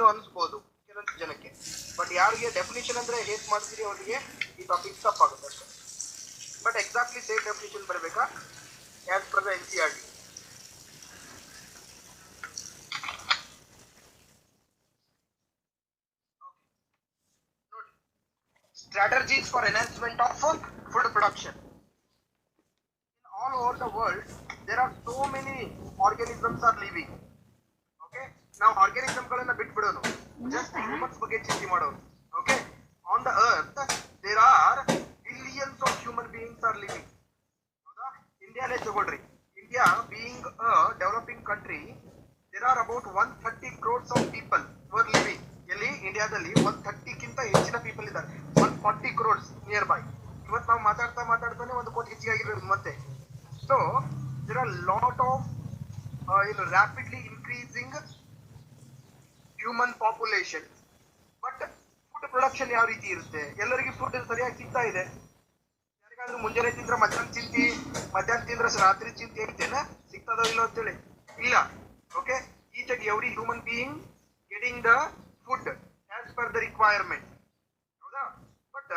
ಈಸಿನೂ ಅನಿಸ್ಬೋದು ಕೆಲವೊಂದು ಜನಕ್ಕೆ. ಬಟ್ ಯಾರಿಗೆ ಡೆಫಿನಿಷನ್ ಅಂದ್ರೆ ಹೇಗೆ ಮಾಡ್ತೀರಿ ಅವರಿಗೆ ಈ ಟಾಪಿಕ್ ತಪ್ಪಾಗುತ್ತೆ ಅಷ್ಟೇ. ಬಟ್ ಎಕ್ಸಾಕ್ಟ್ಲಿ ಸೇಮ್ ಡೆಫಿನಿಷನ್ ಬರಬೇಕಾ as per the NCERT. Strategies for enhancement of food production. In all over the world, there are so many organisms are living. Okay, now organism ಗಳನ್ನ ಬಿಟ್ಬಿಡೋಣ, just humans ಬಗ್ಗೆ ಚಿಂತೆ ಮಾಡೋಣ. Okay, on the earth there are billions of human beings are living. ಹೌದಾ? ಇಂಡಿಯಾನೇ ತಗೊಳ್ರಿ. India being a developing country, there are about 130 crores of people who are living. ಎಲ್ಲಿ ಇಂಡಿಯಾದಲ್ಲಿ 130ಕ್ಕಿಂತ ಹೆಚ್ಚಿನ people ಇದ್ದಾರೆ. 140 crores ನಿಯರ್ ಬೈ. ಇವತ್ತು ನಾವು ಮಾತಾಡ್ತಾನೆ 1 ಕೋಟಿ ಹೆಚ್ಚಿಗಾಗಿರೋದು ಮತ್ತೆ. So there are lot of rapidly increasing human population. But food production ಯಾವ ರೀತಿ ಇರುತ್ತೆ? ಎಲ್ಲರಿಗೂ ಫುಡ್ ಸರಿಯಾಗಿ ಸಿಗ್ತಾ ಇದೆ? ಯಾರಿಗಾದ್ರೂ ಮುಂಜಾನೆ ತಿಂದ್ರೆ ಮಧ್ಯಾಹ್ನ ಚಿಂತಿ, ಮಧ್ಯಾಹ್ನ ತಿಂದ್ರೆ ರಾತ್ರಿ ಚಿಂತಿ ಐತೇನ ಸಿಗ್ತದೋ ಇಲ್ಲೋ ಅಂತೇಳಿ? ಇಲ್ಲ. Okay, each and every human being getting the food as per the requirement. ಹೌದಾ? ಬಟ್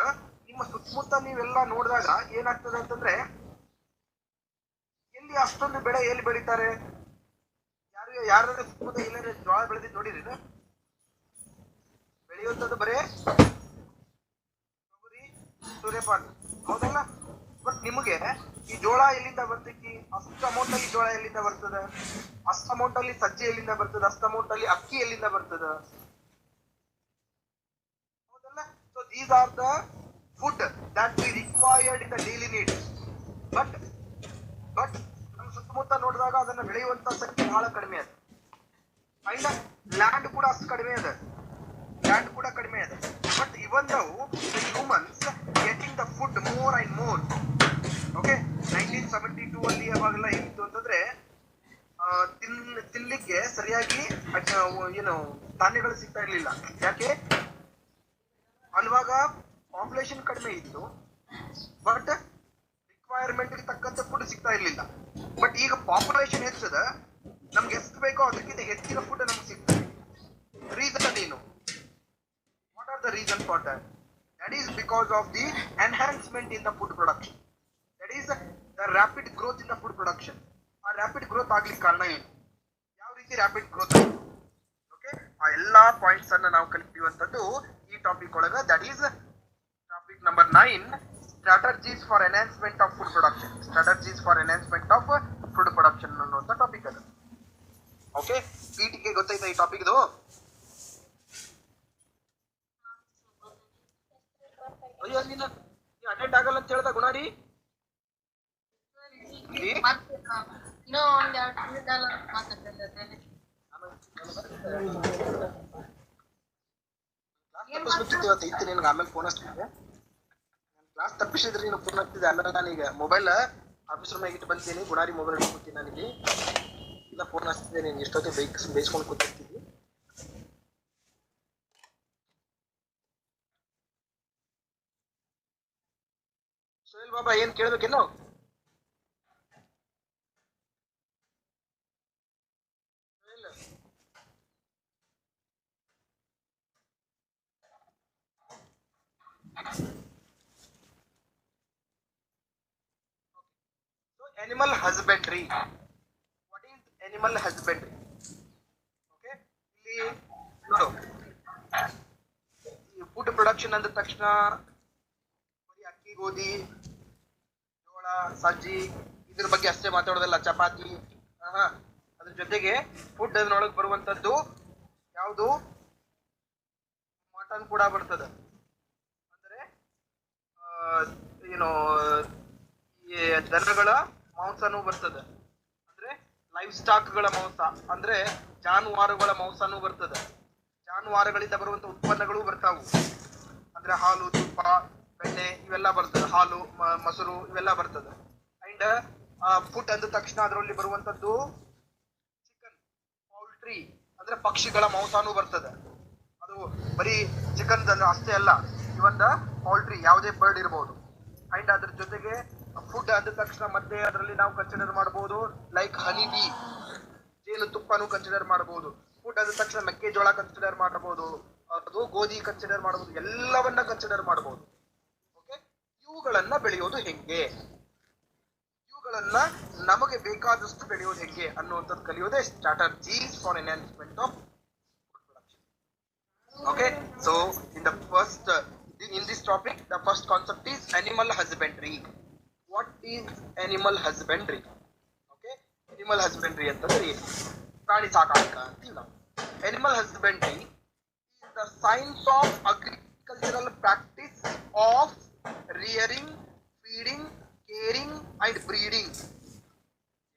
ನಿಮ್ಮ ಸುತ್ತಮುತ್ತ ನೀವೆಲ್ಲ ನೋಡಿದಾಗ ಏನಾಗ್ತದೆ ಅಂತಂದ್ರೆ, ಎಲ್ಲಿ ಅಷ್ಟೊಂದು ಬೆಳೆ ಎಲ್ಲಿ ಬೆಳೀತಾರೆ? ಯಾರು ಸುತ್ತಮುತ್ತ ಎಲ್ಲರೂ ಜೋಳ ಬೆಳೆದಿದ್ದು ನೋಡಿರಿ? ಬೆಳೆಯುವಂಥದ್ದು ಬರೇ ತೊಗರಿ, ಸೂರ್ಯಪಾನ, ಹೌದಲ್ಲ? ಬಟ್ ನಿಮಗೆ ಈ ಜೋಳ ಎಲ್ಲಿಂದ ಬರ್ತೈತಿ? ಅಷ್ಟು ಅಮೌಂಟ್ ಅಲ್ಲಿ ಜೋಳ ಎಲ್ಲಿಂದ ಬರ್ತದ? ಅಷ್ಟು ಅಮೌಂಟ್ ಅಲ್ಲಿ ಸಜ್ಜೆ ಎಲ್ಲಿಂದ ಬರ್ತದ? ಅಷ್ಟು ಅಮೌಂಟ್ ಅಲ್ಲಿ ಅಕ್ಕಿ ಎಲ್ಲಿಂದ ಬರ್ತದ? ಹೌದಲ್ಲ? So these are the food that we required in the daily need. But ನಮ್ಮ ಸುತ್ತಮುತ್ತ ನೋಡಿದಾಗ ಅದನ್ನ ಬೆಳೆಯುವಂತ ಸಂಖ್ಯೆ ಬಹಳ ಕಡಿಮೆ ಅದ. ಅಂಡ್ ಲ್ಯಾಂಡ್ ಕೂಡ ಅಷ್ಟು ಕಡಿಮೆ ಅದ. ಬಟ್ ಇವನ್ ನಾವು humans getting the food more and more. Okay, 1972 ಅಲ್ಲಿ ಅವಾಗೆಲ್ಲ ಏನಿತ್ತು ಅಂತಂದ್ರೆ ತಿನ್ಲಿಕ್ಕೆ ಸರಿಯಾಗಿ ಏನು ಧಾನ್ಯಗಳು ಸಿಗ್ತಾ ಇರ್ಲಿಲ್ಲ. ಯಾಕೆ? ಅಲ್ವಾಗ ಪಾಪ್ಯುಲೇಷನ್ ಕಡಿಮೆ ಇತ್ತು, ಬಟ್ ರಿಕ್ವೈರ್ಮೆಂಟ್ ತಕ್ಕಂತೆ ಫುಡ್ ಸಿಗ್ತಾ ಇರ್ಲಿಲ್ಲ. ಬಟ್ ಈಗ ಪಾಪ್ಯುಲೇಷನ್ ಹೆಚ್ಚದ, ನಮ್ಗೆ ಎಷ್ಟು ಬೇಕೋ ಅದಕ್ಕಿಂತ ಹೆಚ್ಚಿನ ಫುಡ್ ನಮ್ಗೆ ಸಿಗ್ತದೆ. ರೀಸನ್ ಅದೇನು? What are the reason for that? That is because of the enhancement in the food production. That is the rapid growth in the food production. ಆ ರ್ಯಾಪಿಡ್ ಗ್ರೋತ್ ಆಗ್ಲಿಕ್ಕೆ ಕಾರಣ ಏನು? ಯಾವ ರೀತಿ ರ್ಯಾಪಿಡ್ ಗ್ರೋತ್? ಓಕೆ, ಆ ಎಲ್ಲಾ points ಅನ್ನ ನಾವು ಕಲಿಯುವಂತದ್ದು ಈ ಟಾಪಿಕ್ ಒಳಗ. That is topic number 9, strategies for enhancement of food production. Strategies for enhancement of food production ಅನ್ನುವಂತ ಟಾಪಿಕ್ ಅದು. ಓಕೆ, ಪೀಟಿಗೆ ಗೊತ್ತೈತಾ ಈ ಟಾಪಿಕ್? ಅಯ್ಯೋ, ನೀನು ಅಟೆಂಡ್ ಆಗಲ್ಲ ಅಂತ ಹೇಳ್ದ ಗುಣಾರಿ. ಆಮೇಲೆ ಫೋನ್ ಹಚ್ತಿದ್ದೆ. ಕ್ಲಾಸ್ ತಪ್ಪಿಸಿದ್ರೆ ನೀನು ಫೋನ್ ಹಚ್ತಿದ್ದೆ. ಆಮೇಲೆ ನಾನೀಗ ಮೊಬೈಲ್ ಆಫೀಸ್ ರೂಮ್ ಇಟ್ಟು ಬಂತೀನಿ. ಗುಣಾರಿ ಮೊಬೈಲ್ ಇಟ್ಕೊತೀನಿ. ನನಗೆ ಇಲ್ಲ ಫೋನ್ ಹಚ್ತಿದ್ದೆ. ನೀನು ಎಷ್ಟೊತ್ತಿಗೆ ಬೇಯಿಸ್ಕೊಂಡು ಕೂತಿರ್ತೀವಿ. ಸೋಹೆಲ್ ಬಾಬಾ ಏನ್ ಕೇಳ್ಬೇಕೇನು? Animal husbandry. What is animal husbandry? Okay, ಇಲ್ಲಿ ನೋಡು, ಫುಡ್ ಪ್ರೊಡಕ್ಷನ್ ಅಂದ ತಕ್ಷಣ ಬರೀ ಅಕ್ಕಿ, ಗೋಧಿ, ಜೋಳ, ಸಜ್ಜಿ ಇದ್ರ ಬಗ್ಗೆ ಅಷ್ಟೇ ಮಾತಾಡೋದಲ್ಲ. ಚಪಾತಿ, ಅದ್ರ ಜೊತೆಗೆ ಫುಡ್ ಅದರೊಳಗೆ ಬರುವಂತದ್ದು ಯಾವುದು? ಮಟನ್ ಕೂಡ ಬರ್ತದೆ. ಅಂದ್ರೆ ಏನು, ಈ ದನಗಳ ಮಾಂಸನೂ ಬರ್ತದೆ. ಅಂದ್ರೆ ಲೈಫ್ ಸ್ಟಾಕ್ಗಳ ಮಾಂಸ, ಅಂದ್ರೆ ಜಾನುವಾರುಗಳ ಮಾಂಸನೂ ಬರ್ತದೆ. ಜಾನುವಾರುಗಳಿಂದ ಬರುವಂತ ಉತ್ಪನ್ನಗಳು ಬರ್ತಾವು. ಅಂದ್ರೆ ಹಾಲು, ತುಪ್ಪ, ಬೆಣ್ಣೆ ಇವೆಲ್ಲ ಬರ್ತದೆ. ಹಾಲು, ಮೊಸರು ಇವೆಲ್ಲ ಬರ್ತದೆ. ಅಂಡ್ ಫುಡ್ ಅಂದ ತಕ್ಷಣ ಅದರಲ್ಲಿ ಬರುವಂತದ್ದು ಚಿಕನ್, ಪೌಲ್ಟ್ರಿ ಅಂದ್ರೆ ಪಕ್ಷಿಗಳ ಮಾಂಸನೂ ಬರ್ತದೆ. ಅದು ಬರೀ ಚಿಕನ್ ಅಷ್ಟೇ ಅಲ್ಲ, ಇವನ್ ಪೌಲ್ಟ್ರಿ ಯಾವುದೇ ಬರ್ಡ್ ಇರಬಹುದು. ಅಂಡ್ ಅದ್ರ ಜೊತೆಗೆ ಫುಡ್ ಅಂದ ತಕ್ಷಣ ಮತ್ತೆ ಅದರಲ್ಲಿ ನಾವು ಕನ್ಸಿಡರ್ ಮಾಡಬಹುದು ಲೈಕ್ ಹನಿ ಬೀ, ಜೇನು ತುಪ್ಪನೂ ಕನ್ಸಿಡರ್ ಮಾಡಬಹುದು. ಫುಡ್ ಅಂದ ತಕ್ಷಣ ಮೆಕ್ಕೆಜೋಳ ಕನ್ಸಿಡರ್ ಮಾಡಬಹುದು, ಅದು ಗೋಧಿ ಕನ್ಸಿಡರ್ ಮಾಡಬಹುದು, ಎಲ್ಲವನ್ನ ಕನ್ಸಿಡರ್ ಮಾಡಬಹುದು. ಓಕೆ, ಇವುಗಳನ್ನ ಬೆಳೆಯೋದು ಹೆಂಗೆ, ಇವುಗಳನ್ನ ನಮಗೆ ಬೇಕಾದಷ್ಟು ಬೆಳೆಯೋದು ಹೆಂಗೆ ಅನ್ನುವಂಥದ್ದು ಕಲಿಯೋದೇ strategies for enhancement of food production. Okay, so in this topic, the first concept is animal husbandry. What is animal husbandry? Okay, animal husbandry ಅಂತಂದ್ರೆ ಪ್ರಾಣಿ ಸಾಕಾಣಿಕೆ ಅಂತೀವಿ ನಾವು. Animal husbandry is the science of agricultural practice of rearing, feeding, caring and breeding.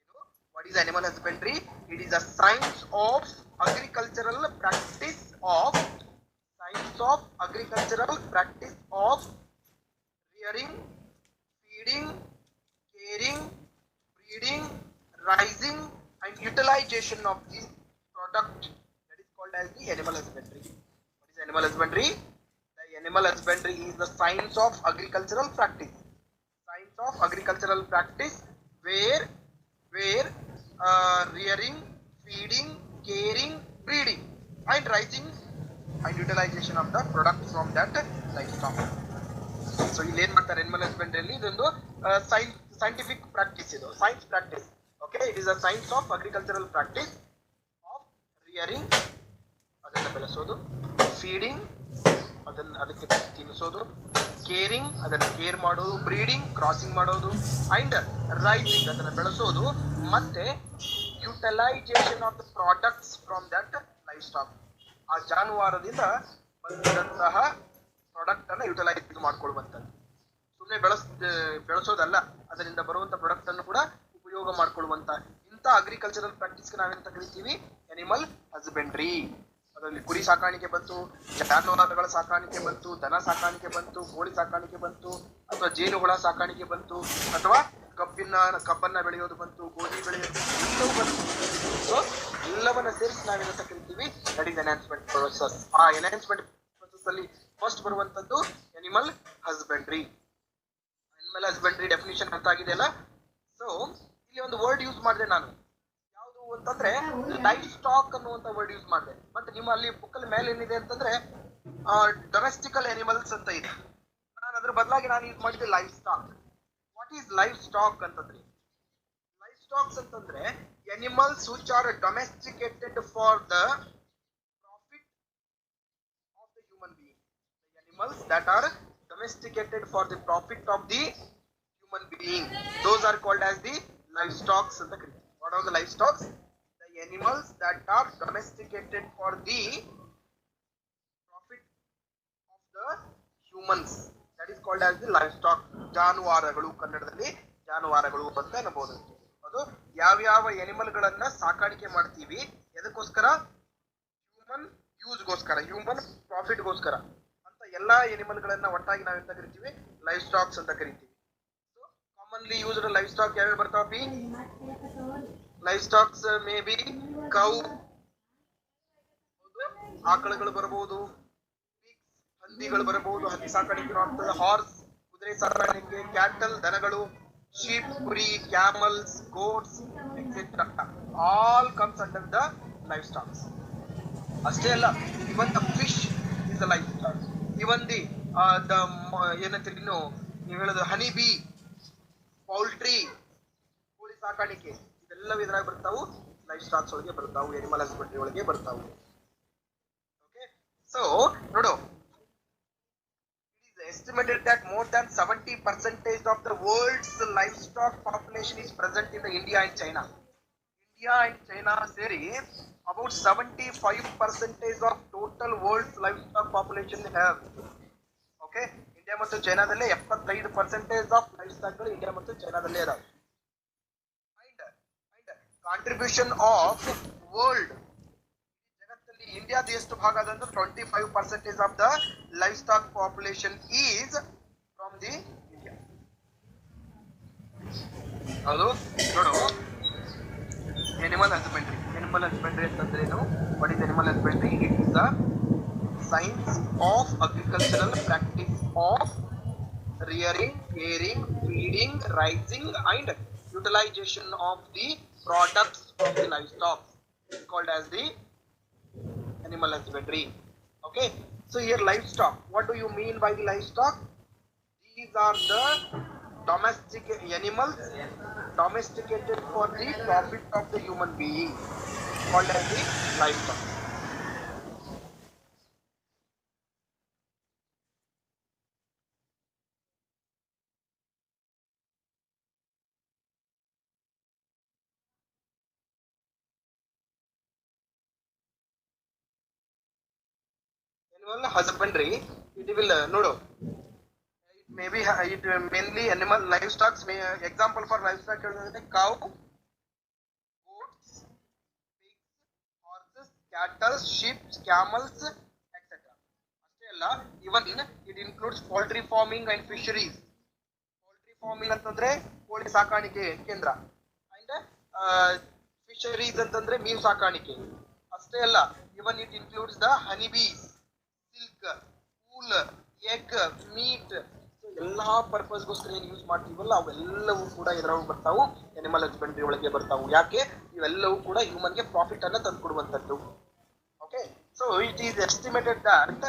You know what is animal husbandry? It is a science of agricultural practice of rearing, feeding, caring, breeding, raising and utilization of the product, that is called as the animal husbandry. What is animal husbandry? The animal husbandry is the science of agricultural practice. Where rearing, feeding, caring, breeding and raising and utilization of the products from that livestock. So ಇಲ್ಲಿ ಏನ್ ಮಾಡ್ತಾರೆ animal husbandry ಅಲ್ಲಿ ಇದೊಂದು scientific practice, ಇದು science practice. Okay, it is a science of agricultural practice of rearing, ಅದನ್ನ ಬೆಳೆಸೋದು, feeding, ಅದಕ್ಕೆ ತಿನ್ನಿಸೋದು, caring, ಅದನ್ನ ಕೇರ್ ಮಾಡೋದು, ಬ್ರೀಡಿಂಗ್, ಕ್ರಾಸಿಂಗ್ ಮಾಡೋದು ಅಂಡ್ ರೈಸಿಂಗ್, ಅದನ್ನ ಬೆಳೆಸೋದು, ಮತ್ತೆ utilisation of the products from that life stock, ಆ ಜಾನುವಾರದಿಂದ ಬಂದಂತಹ ಪ್ರಾಡಕ್ಟ್ ಅನ್ನ ಯುಟಿಲೈಸ್ ಮಾಡ್ಕೊಳ್ಳುವಂಥದ್ದು. ಸುಮ್ಮನೆ ಬೆಳೆಸೋದಲ್ಲ, ಅದರಿಂದ ಬರುವಂತ ಪ್ರಾಡಕ್ಟ್ ಅನ್ನು ಕೂಡ ಉಪಯೋಗ ಮಾಡ್ಕೊಳ್ಳುವಂತ ಇಂಥ ಅಗ್ರಿಕಲ್ಚರಲ್ ಪ್ರಾಕ್ಟೀಸ್ ನಾವೆಂತ ಕರಿತೀವಿ, ಅನಿಮಲ್ ಹಸ್ಬೆಂಡ್ರಿ. ಅದರಲ್ಲಿ ಕುರಿ ಸಾಕಾಣಿಕೆ ಬಂತು, ಜಾನುವಾರುಗಳ ಸಾಕಾಣಿಕೆ ಬಂತು, ದನ ಸಾಕಾಣಿಕೆ ಬಂತು, ಕೋಳಿ ಸಾಕಾಣಿಕೆ ಬಂತು, ಅಥವಾ ಜೇನುಹುಳ ಸಾಕಾಣಿಕೆ ಬಂತು, ಅಥವಾ ಕಬ್ಬನ್ನ ಬೆಳೆಯೋದು ಬಂತು, ಗೋಧಿ ಬೆಳೆಯೋದು, ಎಲ್ಲವೂ ಬಂತು. ಸೊ ಎಲ್ಲವನ್ನ ಸೇರಿಸಿ ನಾವೇನಂತ ಕರಿತೀವಿ, ದಟ್ ಇಸ್ ಎನ್ಹಾನ್ಸ್ಮೆಂಟ್ ಪ್ರೊಸೆಸ್. ಆ ಎನ್ಹಾನ್ಸ್ಮೆಂಟ್ ಪ್ರೊಸೆಸ್ ಅಲ್ಲಿ ಫಸ್ಟ್ ಬರುವಂತದ್ದು animal husbandry. Animal husbandry definition ಅರ್ಥ ಆಗಿದೆಯಲ್ಲ? ಸೊ ಇಲ್ಲಿ ಒಂದು ವರ್ಡ್ ಯೂಸ್ ಮಾಡಿದೆ ನಾನು, ಯಾವುದು ಅಂತಂದ್ರೆ ಲೈಫ್ ಸ್ಟಾಕ್ ಅನ್ನುವಂತ ವರ್ಡ್ ಯೂಸ್ ಮಾಡಿದೆ. ಮತ್ತೆ ನಿಮ್ಮ ಅಲ್ಲಿ ಬುಕ್ ಅಲ್ಲಿ ಮೇಲೆ ಏನಿದೆ ಅಂತಂದ್ರೆ ಡೊಮೆಸ್ಟಿಕಲ್ ಅನಿಮಲ್ಸ್ ಅಂತ ಇದೆ. ನಾನು ಅದ್ರ ಬದಲಾಗಿ ನಾನು ಯೂಸ್ ಮಾಡಿದ್ದೆ life stock. What is life stock ಅಂತಂದ್ರೆ, ಲೈಫ್ ಸ್ಟಾಕ್ಸ್ ಅಂತಂದ್ರೆ animals which are domesticated for the profit of the human being. The animals that are domesticated for the profit of the human being, those are called as the livestocks in the creature. What are the livestocks? The animals that are domesticated for the profit of the humans, that is called as the livestock. ಜಾನುವಾರುಗಳು, ಕನ್ನಡದಲ್ಲಿ ಜಾನುವಾರುಗಳು ಅಂತ ಅನ್ನಬಹುದು. ಅದು ಯಾವ್ಯಾವ animal ಗಳನ್ನ ಸಾಕಾಣಿಕೆ ಮಾಡ್ತೀವಿ, ಎದಕ್ಕೋಸ್ಕರ? ಹ್ಯೂಮನ್ ಯೂಸ್ಗೋಸ್ಕರ, ಹ್ಯೂಮನ್ ಪ್ರಾಫಿಟ್ ಗೋಸ್ಕರ ಅಂತ ಎಲ್ಲಾ ಎನಿಮಲ್ ಗಳನ್ನ ಒಟ್ಟಾಗಿ ನಾವು ಎಂತ ಕರಿತೀವಿ, ಲೈಫ್ ಸ್ಟಾಕ್ಸ್ ಅಂತ ಕರಿತೀವಿ. So commonly used life stock ಯಾವ್ಯಾವ ಬರ್ತಾವ? Life stocks may be cow, ಆಕಳುಗಳು ಬರಬಹುದು, ಹಂದಿಗಳು ಬರಬಹುದು, ಹಂದಿ ಸಾಕಾಣಿಕೆ ಇರುವಂತದ್ದು, ಹಾರ್ಸ್ ಕುದುರೆ ಸಾಕಾಣಿಕೆ, ಕ್ಯಾಟಲ್ ದನಗಳು, sheep, kuri, camels, goats, etc. all comes under the livestock. ಅಷ್ಟೇ ಅಲ್ಲ, even the fish is the livestock. even the ಏನಂತೀರಿ ನೀವು ಹೇಳೋದು ಹನಿ ಬಿ, ಪೌಲ್ಟ್ರಿ, ಕೋಳಿ ಸಾಕಾಣಿಕೆ, ಇದೆಲ್ಲವೂ ಇದ್ರಾಗ ಬರ್ತಾವು, ಲೈಫ್ ಸ್ಟಾಕ್ಸ್ ಒಳಗೆ ಬರ್ತಾವು, ಎನಿಮಲ್ ಹಸ್ಬೆಂಡ್ರಿ ಒಳಗೆ ಬರ್ತಾವು. ಓಕೆ, ಸೊ ನೋಡು, estimated that more than 70% of the world's livestock population is present in the India and China. India and China seri about 75% of total world's livestock population have. Okay, India ಮತ್ತು ಚೈನಾದಲ್ಲೇ 75% of livestock ಗಳು India ಮತ್ತು ಚೈನಾದಲ್ಲೇ ಇದಾವೆ. And contribution of world, ಇಂಡಿಯಾದ ಎಷ್ಟು ಭಾಗ ಅದಂದ್ರೆ 25% of the livestock population is from the India. ಹೌದು, ನೋಡು, ಎನಿಮಲ್ ಹಸ್ಬೆಂಡ್ರಿ ಅಂತಂದ್ರೆ ಏನು? What is animal husbandry? It is the science of agricultural practice of rearing, caring, feeding, raising and utilisation of the products from the livestock, called as the animal husbandry. Okay, so here livestock, what do you mean by the livestock? These are the domestic animals domesticated for the profit of the human being, called as the livestock. Animal husbandry, it will nodo. It may be it mainly animal livestock. Example for livestock cow, goats, pigs, horses, cattle, sheep, camels, etc. ಅಷ್ಟೇ ಅಲ್ಲ, even it includes poultry farming and fisheries. Poultry farming ಅಂತಂದ್ರೆ ಕೋಳಿ ಸಾಕಾಣಿಕೆ ಕೇಂದ್ರ, and fisheries ಅಂತಂದ್ರೆ ಮೀನು ಸಾಕಾಣಿಕೆ. ಅಷ್ಟೇ ಅಲ್ಲ, even it includes the honey bees, silk, wool, egg, meat. ಎಲ್ಲಾ ಪರ್ಪಸ್ಗೋಸ್ಕರ ಏನ್ ಯೂಸ್ ಮಾಡ್ತೀವಲ್ಲ ಅವೆಲ್ಲವೂ ಕೂಡ ಇದರೊಳಗೆ ಬರ್ತಾವು, ಎನಿಮಲ್ ಹಸ್ಬೆಂಡ್ರಿ ಒಳಗೆ ಬರ್ತಾವು. ಯಾಕೆ? ಇವೆಲ್ಲವೂ ಕೂಡ ಹ್ಯೂಮನ್ಗೆ ಪ್ರಾಫಿಟ್ ಅನ್ನ ತಂದ್ಕೊಡುವಂತದ್ದು. Okay, so it is estimated that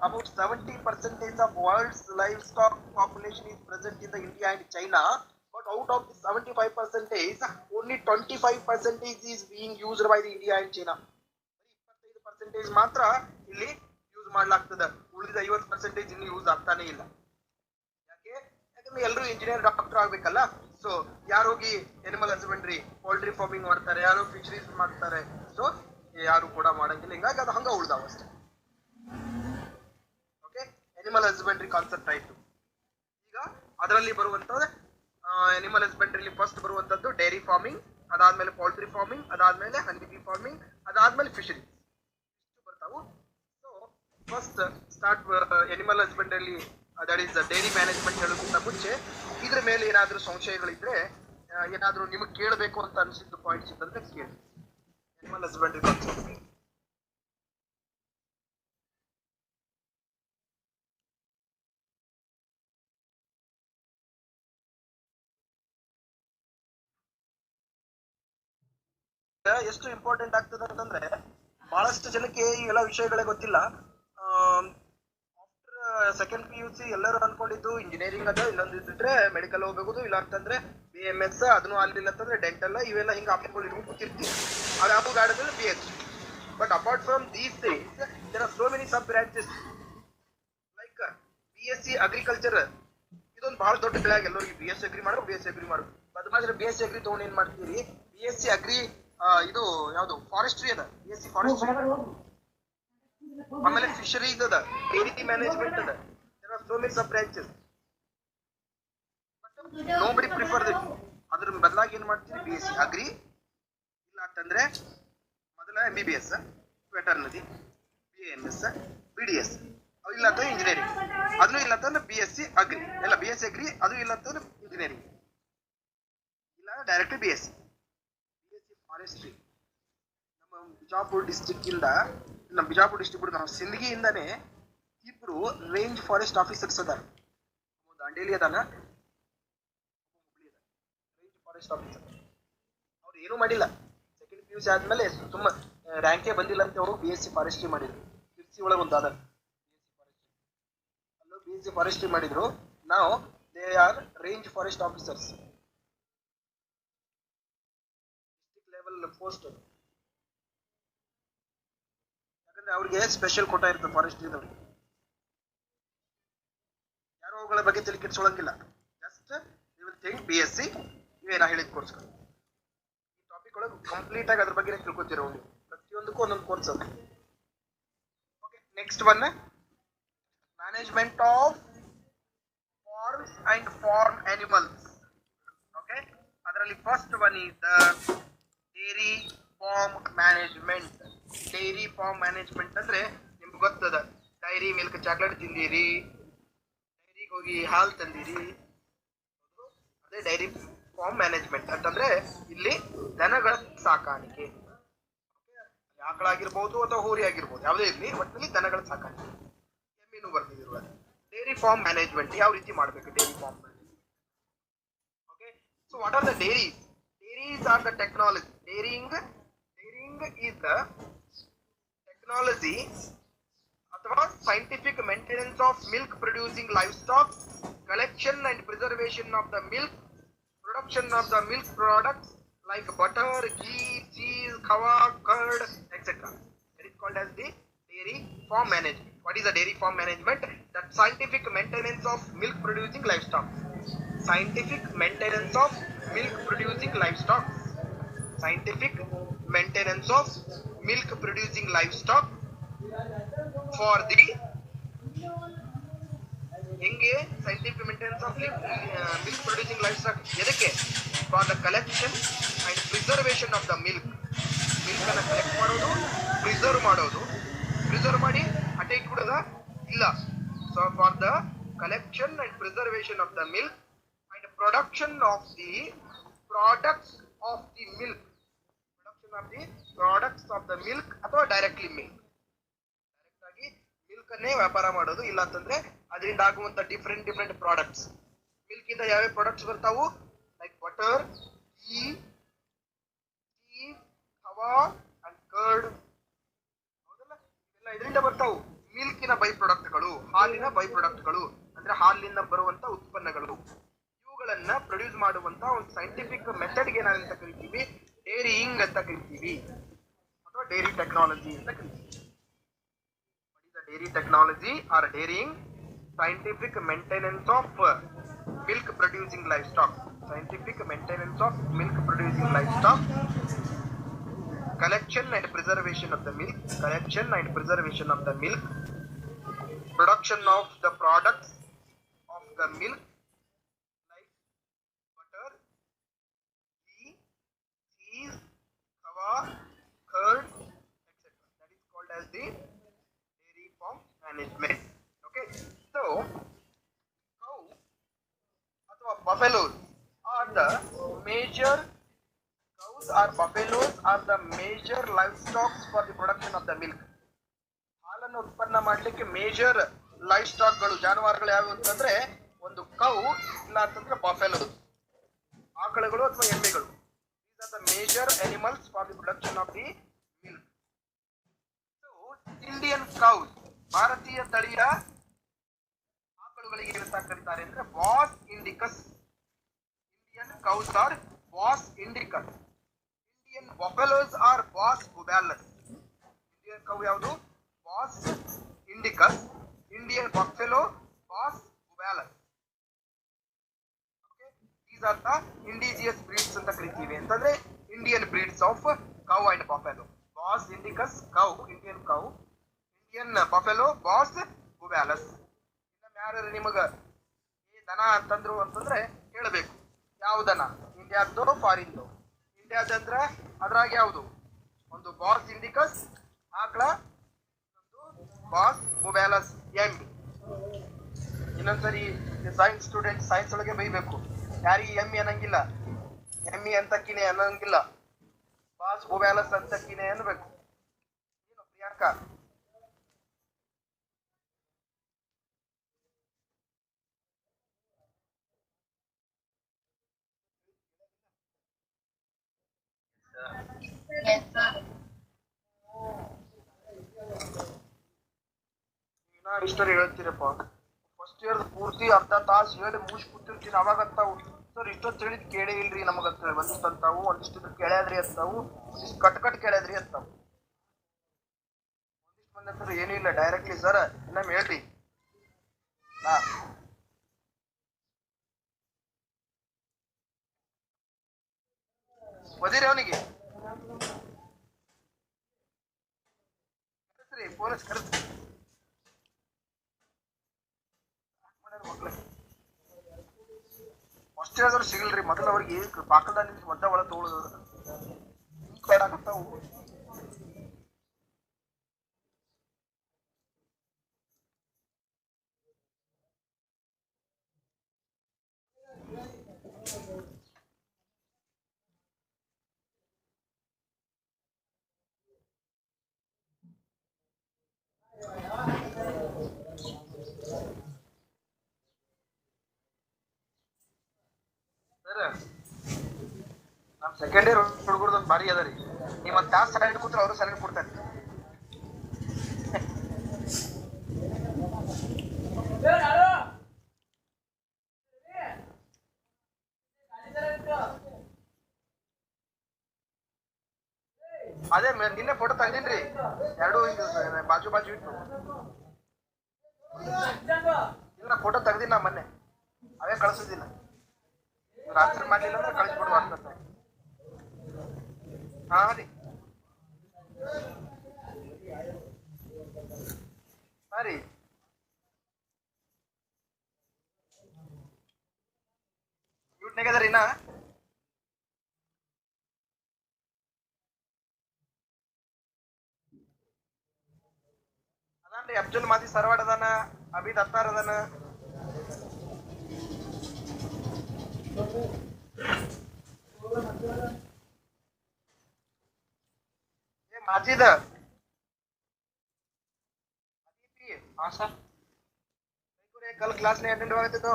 about 70% of world's livestock population is present in the India and China, but out of the 75%, only 25% is being used by the India and China. 25% ಮಾತ್ರ ಇಲ್ಲಿ use ಮಾಡ್ಲಾಗ್ತದೆ, ಉಳಿದ 50% ಇನ್ನು use ಆಗ್ತಾನೆ ಇಲ್ಲ. ಯಾಕಂದ್ರೆ ಎಲ್ಲರೂ engineer doctor ಆಗ್ಬೇಕಲ್ಲ. So ಯಾರೋಗಿ ಎನಿಮಲ್ ಹಸ್ಬೆಂಡ್ರಿ ಪೋಲ್ಟ್ರಿ ಫಾರ್ಮಿಂಗ್ ಮಾಡ್ತಾರೆ, ಯಾರು ಫಿಶರೀಸ್ ಮಾಡ್ತಾರೆ, ಸೊ ಯಾರು ಕೂಡ ಮಾಡಂಗಿಲ್ಲ. ಹಿಂಗಾಗಿ ಅದು ಹಂಗ ಉಳ್ದಾವ ಅಷ್ಟೇ. ಓಕೆ, ಎನಿಮಲ್ ಹಸ್ಬೆಂಡ್ರಿ ಕಾನ್ಸೆಪ್ಟ್ ಆಯ್ತು. ಈಗ ಅದರಲ್ಲಿ ಬರುವಂತದ್ದು ಎನಿಮಲ್ ಹಸ್ಬೆಂಡ್ರಿಲಿ ಫಸ್ಟ್ ಬರುವಂತದ್ದು ಡೈರಿ ಫಾರ್ಮಿಂಗ್, ಅದಾದ್ಮೇಲೆ ಪೋಲ್ಟ್ರಿ ಫಾರ್ಮಿಂಗ್, ಅದಾದ್ಮೇಲೆ ಹನಿ ಬಿ ಫಾರ್ಮಿಂಗ್, ಅದಾದ್ಮೇಲೆ ಫಿಶರಿ ಇಷ್ಟು ಬರ್ತಾವು. So first start animal husbandry, that is dairy management ಹೇಳೋಕ್ಕಿಂತ ಮುಂಚೆ ಇದ್ರ ಮೇಲೆ ಏನಾದ್ರೂ ಸಂಶಯಗಳಿದ್ರೆ, ಏನಾದ್ರೂ ನಿಮಗೆ ಕೇಳಬೇಕು ಅಂತ ಅನಿಸಿದ್ದು ಪಾಯಿಂಟ್ಸ್ ಇದ್ದಂದ್ರೆ ಕೇಳಿ. ಎನಿಮಲ್ ಹಸ್ಬೆಂಡ್ರಿ ಕಾನ್ಸೆಪ್ಟ್ ಎಷ್ಟು ಇಂಪಾರ್ಟೆಂಟ್ ಆಗ್ತದೆ ಅಂತಂದ್ರೆ, ಬಹಳಷ್ಟು ಜನಕ್ಕೆ ಈ ಎಲ್ಲ ವಿಷಯಗಳೇ ಗೊತ್ತಿಲ್ಲ. ಆಫ್ಟರ್ ಸೆಕೆಂಡ್ PUC ಎಲ್ಲರೂ ಅನ್ಕೊಂಡಿದ್ದು ಇಂಜಿನಿಯರಿಂಗ್ ಅದ, ಇನ್ನೊಂದಿದ್ರೆ ಮೆಡಿಕಲ್ ಹೋಗ್ಬೇಕು, ಇಲ್ಲ ಅಂತಂದ್ರೆ BMS, ಅದನ್ನು ಆಗ್ಲಿಲ್ಲ ಅಂತಂದ್ರೆ ಡೆಂಟಲ್, ಇವೆಲ್ಲ ಹಿಂಗೆ ಆಪ್ಷನ್ಗಳು ಇಟ್ಕೊಂಡು ಕೂತಿರ್ತೀವಿ. ಅದು ಯಾವ garden PhD. But apart from these things there are so many sub branches like BSc agriculture. ಇದೊಂದು ಬಹಳ ದೊಡ್ಡ ಬೆಳೆ. ಎಲ್ಲರಿಗೂ BSc ಅಗ್ರಿ ಮಾಡೋ, BSc ಅಗ್ರಿ ಮಾಡೋ. ಅದ್ ಮಾತ್ರ BSc ಅಗ್ರಿ ತಗೊಂಡು ಏನ್ ಮಾಡ್ತೀರಿ, BSc ಅಗ್ರಿ ಇದು ಯಾವ್ದು ಫಾರೆಸ್ಟ್ರಿ ಅದ, BSc ಫಾರೆಸ್ಟ್ರಿ. ಆಮೇಲೆ ಫಿಶರೀಸ್ ಅದ, ಡೈರಿ ಮ್ಯಾನೇಜ್ಮೆಂಟ್ ಅದ. There are so many sub branches, nobody prefer that. ಅದ್ರ ಬದಲಾಗಿ ಏನ್ ಮಾಡ್ತೀರಿ, BSc ಅಗ್ರಿ, ಇಲ್ಲ ಅಂತಂದ್ರೆ ಮೊದಲ MBBS, ವೆಟರ್ನರಿ, BAMS, BDS, ಅದು ಇಲ್ಲ ಅಂತಂದ್ರೆ ಇಂಜಿನಿಯರಿಂಗ್, ಅದನ್ನು ಇಲ್ಲ ಅಂತಂದ್ರೆ BSc ಅಗ್ರಿ, ಇಲ್ಲ BSc ಅಗ್ರಿ, ಅದು ಇಲ್ಲ ಅಂತಂದ್ರೆ ಇಂಜಿನಿಯರಿಂಗ್, ಇಲ್ಲ ಡೈರೆಕ್ಟ್ BSc ಫಾರೆಸ್ಟ್ರಿ. ನಮ್ಮ ಬಿಜಾಪುರ ಡಿಸ್ಟಿಕ್ ಇಂದ, ನಮ್ಮ ಬಿಜಾಪುರ ಡಿಸ್ಟಿಕ್ ಬಿಟ್ಟು ನಾವು ಸಿಂದಗಿಯಿಂದಾನೆ ಇಬ್ರು ರೇಂಜ್ ಫಾರೆಸ್ಟ್ ಆಫೀಸರ್ಸ್ ಅದಾರ. ದಾಂಡೇಲಿ ಅದಾನ, ಹುಬ್ಳಿ ಅದ, ರೇಂಜ್ ಫಾರೆಸ್ಟ್ ಆಫೀಸರ್. ಅವ್ರು ಏನೂ ಮಾಡಿಲ್ಲ. ಸೆಕೆಂಡ್ PUC ಆದ್ಮೇಲೆ ತುಂಬ ರ್ಯಾಂಕೇ ಬಂದಿಲ್ಲ ಅಂತ ಅವರು BSc ಫಾರೆಸ್ಟ್ರಿ ಮಾಡಿದ್ರು. ತಿರ್ಸಿ ಒಳಗೆ ಒಂದು ಅದ ಅಲ್ಲೂ BSc ಫಾರೆಸ್ಟ್ರಿ ಮಾಡಿದ್ರು. ನಾವು they are range forest officers, level post. ಯಾಕಂದ್ರೆ ಅವ್ರಿಗೆ ಸ್ಪೆಷಲ್ ಕೋಟಾ ಇರುತ್ತೆ ಫಾರೆಸ್ಟ್ ಇದ್ದವ್ರಿಗೆ. ಯಾರು ಅವುಗಳ ಬಗ್ಗೆ ತಲೆ ಕೆಡಿಸ್ಕೊಳ್ಳಂಗಿಲ್ಲ. Just you will think BSc ಇವೇನಾ ಹೇಳಿದ ಕೋರ್ಸ್. ಈ ಟಾಪಿಕ್ ಒಳಗೆ ಕಂಪ್ಲೀಟ್ ಆಗಿ ಅದ್ರ ಬಗ್ಗೆ ತಿಳ್ಕೊತೀರ. ಪ್ರತಿಯೊಂದಕ್ಕೂ ಒಂದೊಂದು ಕೋರ್ಸ್ ಅದ. Okay, next one management of farms and farm animals. Okay, ಅದರಲ್ಲಿ first one is the dairy farm management. Dairy farm management ಅಂದ್ರೆ ನಿಮ್ಗೆ ಗೊತ್ತದ, ಡೈರಿ ಮಿಲ್ಕ್ ಚಾಕ್ಲೇಟ್ ತಿಂದಿರಿ, ಡೈರಿಗೆ ಹೋಗಿ ಹಾಲು ತಂದಿರಿ, ಅದೇ ಡೈರಿ ಫಾರ್ಮ್ ಮ್ಯಾನೇಜ್ಮೆಂಟ್ ಅಂತಂದ್ರೆ ಇಲ್ಲಿ ದನಗಳ ಸಾಕಾಣಿಕೆ. ಆಕಳಾಗಿರ್ಬೋದು ಅಥವಾ ಹೋರಿ ಆಗಿರ್ಬೋದು, ಯಾವುದೇ ಇರಲಿ, ಒಟ್ಟಿನಲ್ಲಿ ದನಗಳ ಸಾಕಾಣಿಕೆ. ಎಮ್ಮಿನೂ ಬರ್ತಿದ್ರು. ಡೈರಿ ಫಾರ್ಮ್ ಮ್ಯಾನೇಜ್ಮೆಂಟ್ ಯಾವ ರೀತಿ ಮಾಡಬೇಕು, dairy farm management. Okay, so what are the dairies? Dairies are the technology. Dairying is the technology ಅಥವಾ scientific maintenance of milk producing livestock, collection and preservation of the milk, production of the milk products like butter, ghee, cheese, kava, curd, etc. It is called as the dairy farm management. What is the dairy farm management? The scientific maintenance of milk producing livestock. Scientific maintenance of milk producing livestock. Scientific maintenance of milk producing livestock for the ಹೆಂಗೆ scientific maintenance of milk producing livestock ಎದಕ್ಕೆ for the collection and preservation of the milk ಅನ್ನ collect ಮಾಡೋದು preserve ಮಾಡಿ ಅಟೆ ಇಟ್ಬಿಡೋದ ಇಲ್ಲ so for the collection and preservation of the milk and production of the products of the milk ಅಥವಾ directly milk milk ಅನ್ನೇ ವ್ಯಾಪಾರ ಮಾಡೋದು ಇಲ್ಲ ಅಂತಂದ್ರೆ ಅದರಿಂದ ಆಗುವಂತ ಡಿಫರೆಂಟ್ ಪ್ರಾಡಕ್ಟ್ಸ್ ಮಿಲ್ಕ್ ಇಂದ ಯಾವ್ಯಾವ ಪ್ರಾಡಕ್ಟ್ಸ್ ಬರ್ತಾವು like butter ghee khoa and curd ಹೌದಲ್ಲ ಇದೆಲ್ಲ ಇದರಿಂದ ಬರ್ತಾವು ಮಿಲ್ಕಿನ ಬೈ ಪ್ರಾಡಕ್ಟ್ಗಳು ಹಾಲಿನ ಬೈ ಪ್ರಾಡಕ್ಟ್ಗಳು ಅಂದ್ರೆ ಹಾಲಿನಿಂದ ಬರುವಂತ ಉತ್ಪನ್ನಗಳು ಇವುಗಳನ್ನ ಪ್ರೊಡ್ಯೂಸ್ ಮಾಡುವಂತ ಒಂದು ಸೈಂಟಿಫಿಕ್ ಮೆಥಡ್ಗೆ ಏನಂತ ಕರಿತೀವಿ ಡೇರಿಯಿಂಗ್ ಅಂತ ಕರಿತೀವಿ ಅಥವಾ ಡೇರಿ ಟೆಕ್ನಾಲಜಿ ಅಂತ ಕರಿತೀವಿ dairy technology or dairying, scientific maintenance of milk producing livestock, scientific maintenance of milk producing livestock, collection and preservation of the milk, production of the products of the milk like butter, ghee, cheese, kava, curd, etc. That is called as the management. Okay, so cow ಅಥವಾ buffaloes are the major livestock for the production of the milk. ಹಾಲನ್ನು ಉತ್ಪನ್ನ ಮಾಡಲಿಕ್ಕೆ major life stock ಗಳು ಜಾನುವಾರುಗಳು ಯಾವ್ಯಾವು ಅಂತಂದ್ರೆ ಒಂದು cow ಇಲ್ಲ ಅಂತಂದ್ರೆ ಬಫೆಲೋಸ್ ಆಕಳುಗಳು ಅಥವಾ ಎಮ್ಮೆಗಳು. These are the major animals for the production of the milk. So Indian cows, ಭಾರತೀಯ ತಳಿಯ ಆಕಳುಗಳಿಗೆ ಏನಂತ ಕರೀತಾರೆ ಅಂದ್ರೆ Bos indicus. Indian cows are Bos indicus. Indian buffaloes are Bos bubalus. Indian cow ಯಾವುದು Bos indicus, Indian buffalo Bos bubalus. Okay, these are the indigenous breeds ಅಂತ ಕರಿತೀವಿ ಅಂತಂದ್ರೆ Indian breeds of cow and buffalo. Bos indicus cow Indian cow, Indian buffalo Bos bubalus. ಇನ್ನು ಯಾರು ನಿಮಗ ಈ ದನ ಅಂತಂದ್ರು ಅಂತಂದ್ರೆ ಹೇಳಬೇಕು ಯಾವ ದನ, ಇಂಡಿಯಾದ್ದು ಫಾರಿನ್ದು. ಇಂಡಿಯಾದಂದ್ರ ಅದ್ರಾಗ ಯಾವುದು ಒಂದು ಬಾಸ್ ಇಂಡಿಕಸ್ ಆಕಳ, ಒಂದು ಬಾಸ್ ಬುವ್ಯಾಲಸ್ ಎಮ್ಮಿ. ಇನ್ನೊಂದ್ಸರಿ ಸೈನ್ಸ್ ಸ್ಟೂಡೆಂಟ್ ಸೈನ್ಸ್ ಒಳಗೆ ಬೈಬೇಕು, ಯಾರಿಗೆ ಎಮ್ಮಿ ಅನ್ನಂಗಿಲ್ಲ, ಎಮ್ಮಿ ಅಂತಕ್ಕಿನೇ ಅನ್ನಂಗಿಲ್ಲ, ಬಾಸ್ ಬುವ್ಯಾಲಸ್ ಅಂತಕ್ಕಿನೇ ಅನ್ಬೇಕು. ಏನು ಪ್ರಿಯಾಂಕಾ? ಇಷ್ಟರಿ ಹೇಳ್ತೀರಪ್ಪ, ಫಸ್ಟ್ ಇಯರ್ ಪೂರ್ತಿ ಅರ್ಧ ತಾಸು ಹೇಳಿ ಮುಗಿಸ್ ಕೂತಿರ್ತೀನಿ. ಅವಾಗ ಅಂತಾವು ಸರ್ ಇಷ್ಟೊತ್ತು ಹೇಳಿದ್ ಕೇಳೇ ಇಲ್ರಿ ನಮಗ ಅಂತ ಹೇಳಿ. ಒಂದಿಷ್ಟು ಅಂತಾವು, ಒಂದಿಷ್ಟು ಕೇಳ್ಯಾದ್ರಿ ಅಂತಾವು, ಒಂದಿಷ್ಟು ಕಟ್ ಕೇಳ್ಯಾದ್ರಿ ಅಂತಾವು. ಒಂದಿಷ್ಟು ಮಂದಿ ಅಂತಾರೆ ಏನೂ ಇಲ್ಲ, ಡೈರೆಕ್ಟ್ಲಿ ಸರ್ ಇನ್ನೊಮ್ಮೆ ಹೇಳ್ರಿ. ಓದಿರಿ ಅವನಿಗೆ ಪೊಲೀಸ್ ಕರೆಸ್ರಿ. ಫಸ್ಟ್ ಹೇಳಿದ್ರು ಸಿಗಲ್ರಿ, ಮೊದಲು ಅವ್ರಿಗೆ ಬಾಕಲ್ದಾಗ ನಿಂತು ಒದ್ದ ಒಳಗೆ ತಗೊಳ್ಳೋದು ಆಗತ್ತಾವು. ನಮ್ ಸೆಕೆಂಡ್ ಇಯರ್ ಹುಡುಗರ್ದೊಂದು ಭಾರಿ ಅದ ರೀ. ನೀವ್ ಒಂದ್ ತಾಸ್ ಸೆಲೆಕ್ಟ್ ಕೂತ್ರೆ ಅವರು ಸೆಲೆಕ್ಟ್ ಕೊಡ್ತಾರೆ. ಅದೇ ನಿನ್ನೆ ಫೋಟೋ ತಂದಿನ್ರಿ, ಎರಡು ಬಾಜು ಬಾಜು ಇಟ್ಟು ಇಲ್ಲ ಫೋಟೋ ತೆಗ್ದಿನ ಮೊನ್ನೆ, ಅವೇ ಕಳ್ಸಿದಿನ. ರಾತ್ರಿ ಮಾಡ್ಲಿಲ್ಲ ಅಂದ್ರೆ ಕಳಿಸ್ಬಿಡು ಆಗ್ತದೆ. ಹಾ ರೀ ಹಾ ರೀ ಮ್ಯೂಟ್ನಾಗದ್ರಿ ನಾ. ಅದಾನ್ರಿ ಅಬ್ದುಲ್ ಮಾದಿ ಸರ್ವಾಡ್ ಅದಾನ, ಅಬೀದ್ ಅತ್ತಾರ್ ಅದಾನ. ಮಾಜಿದ हाँ सर कल क्लास नहीं अटेंड हुए थे तो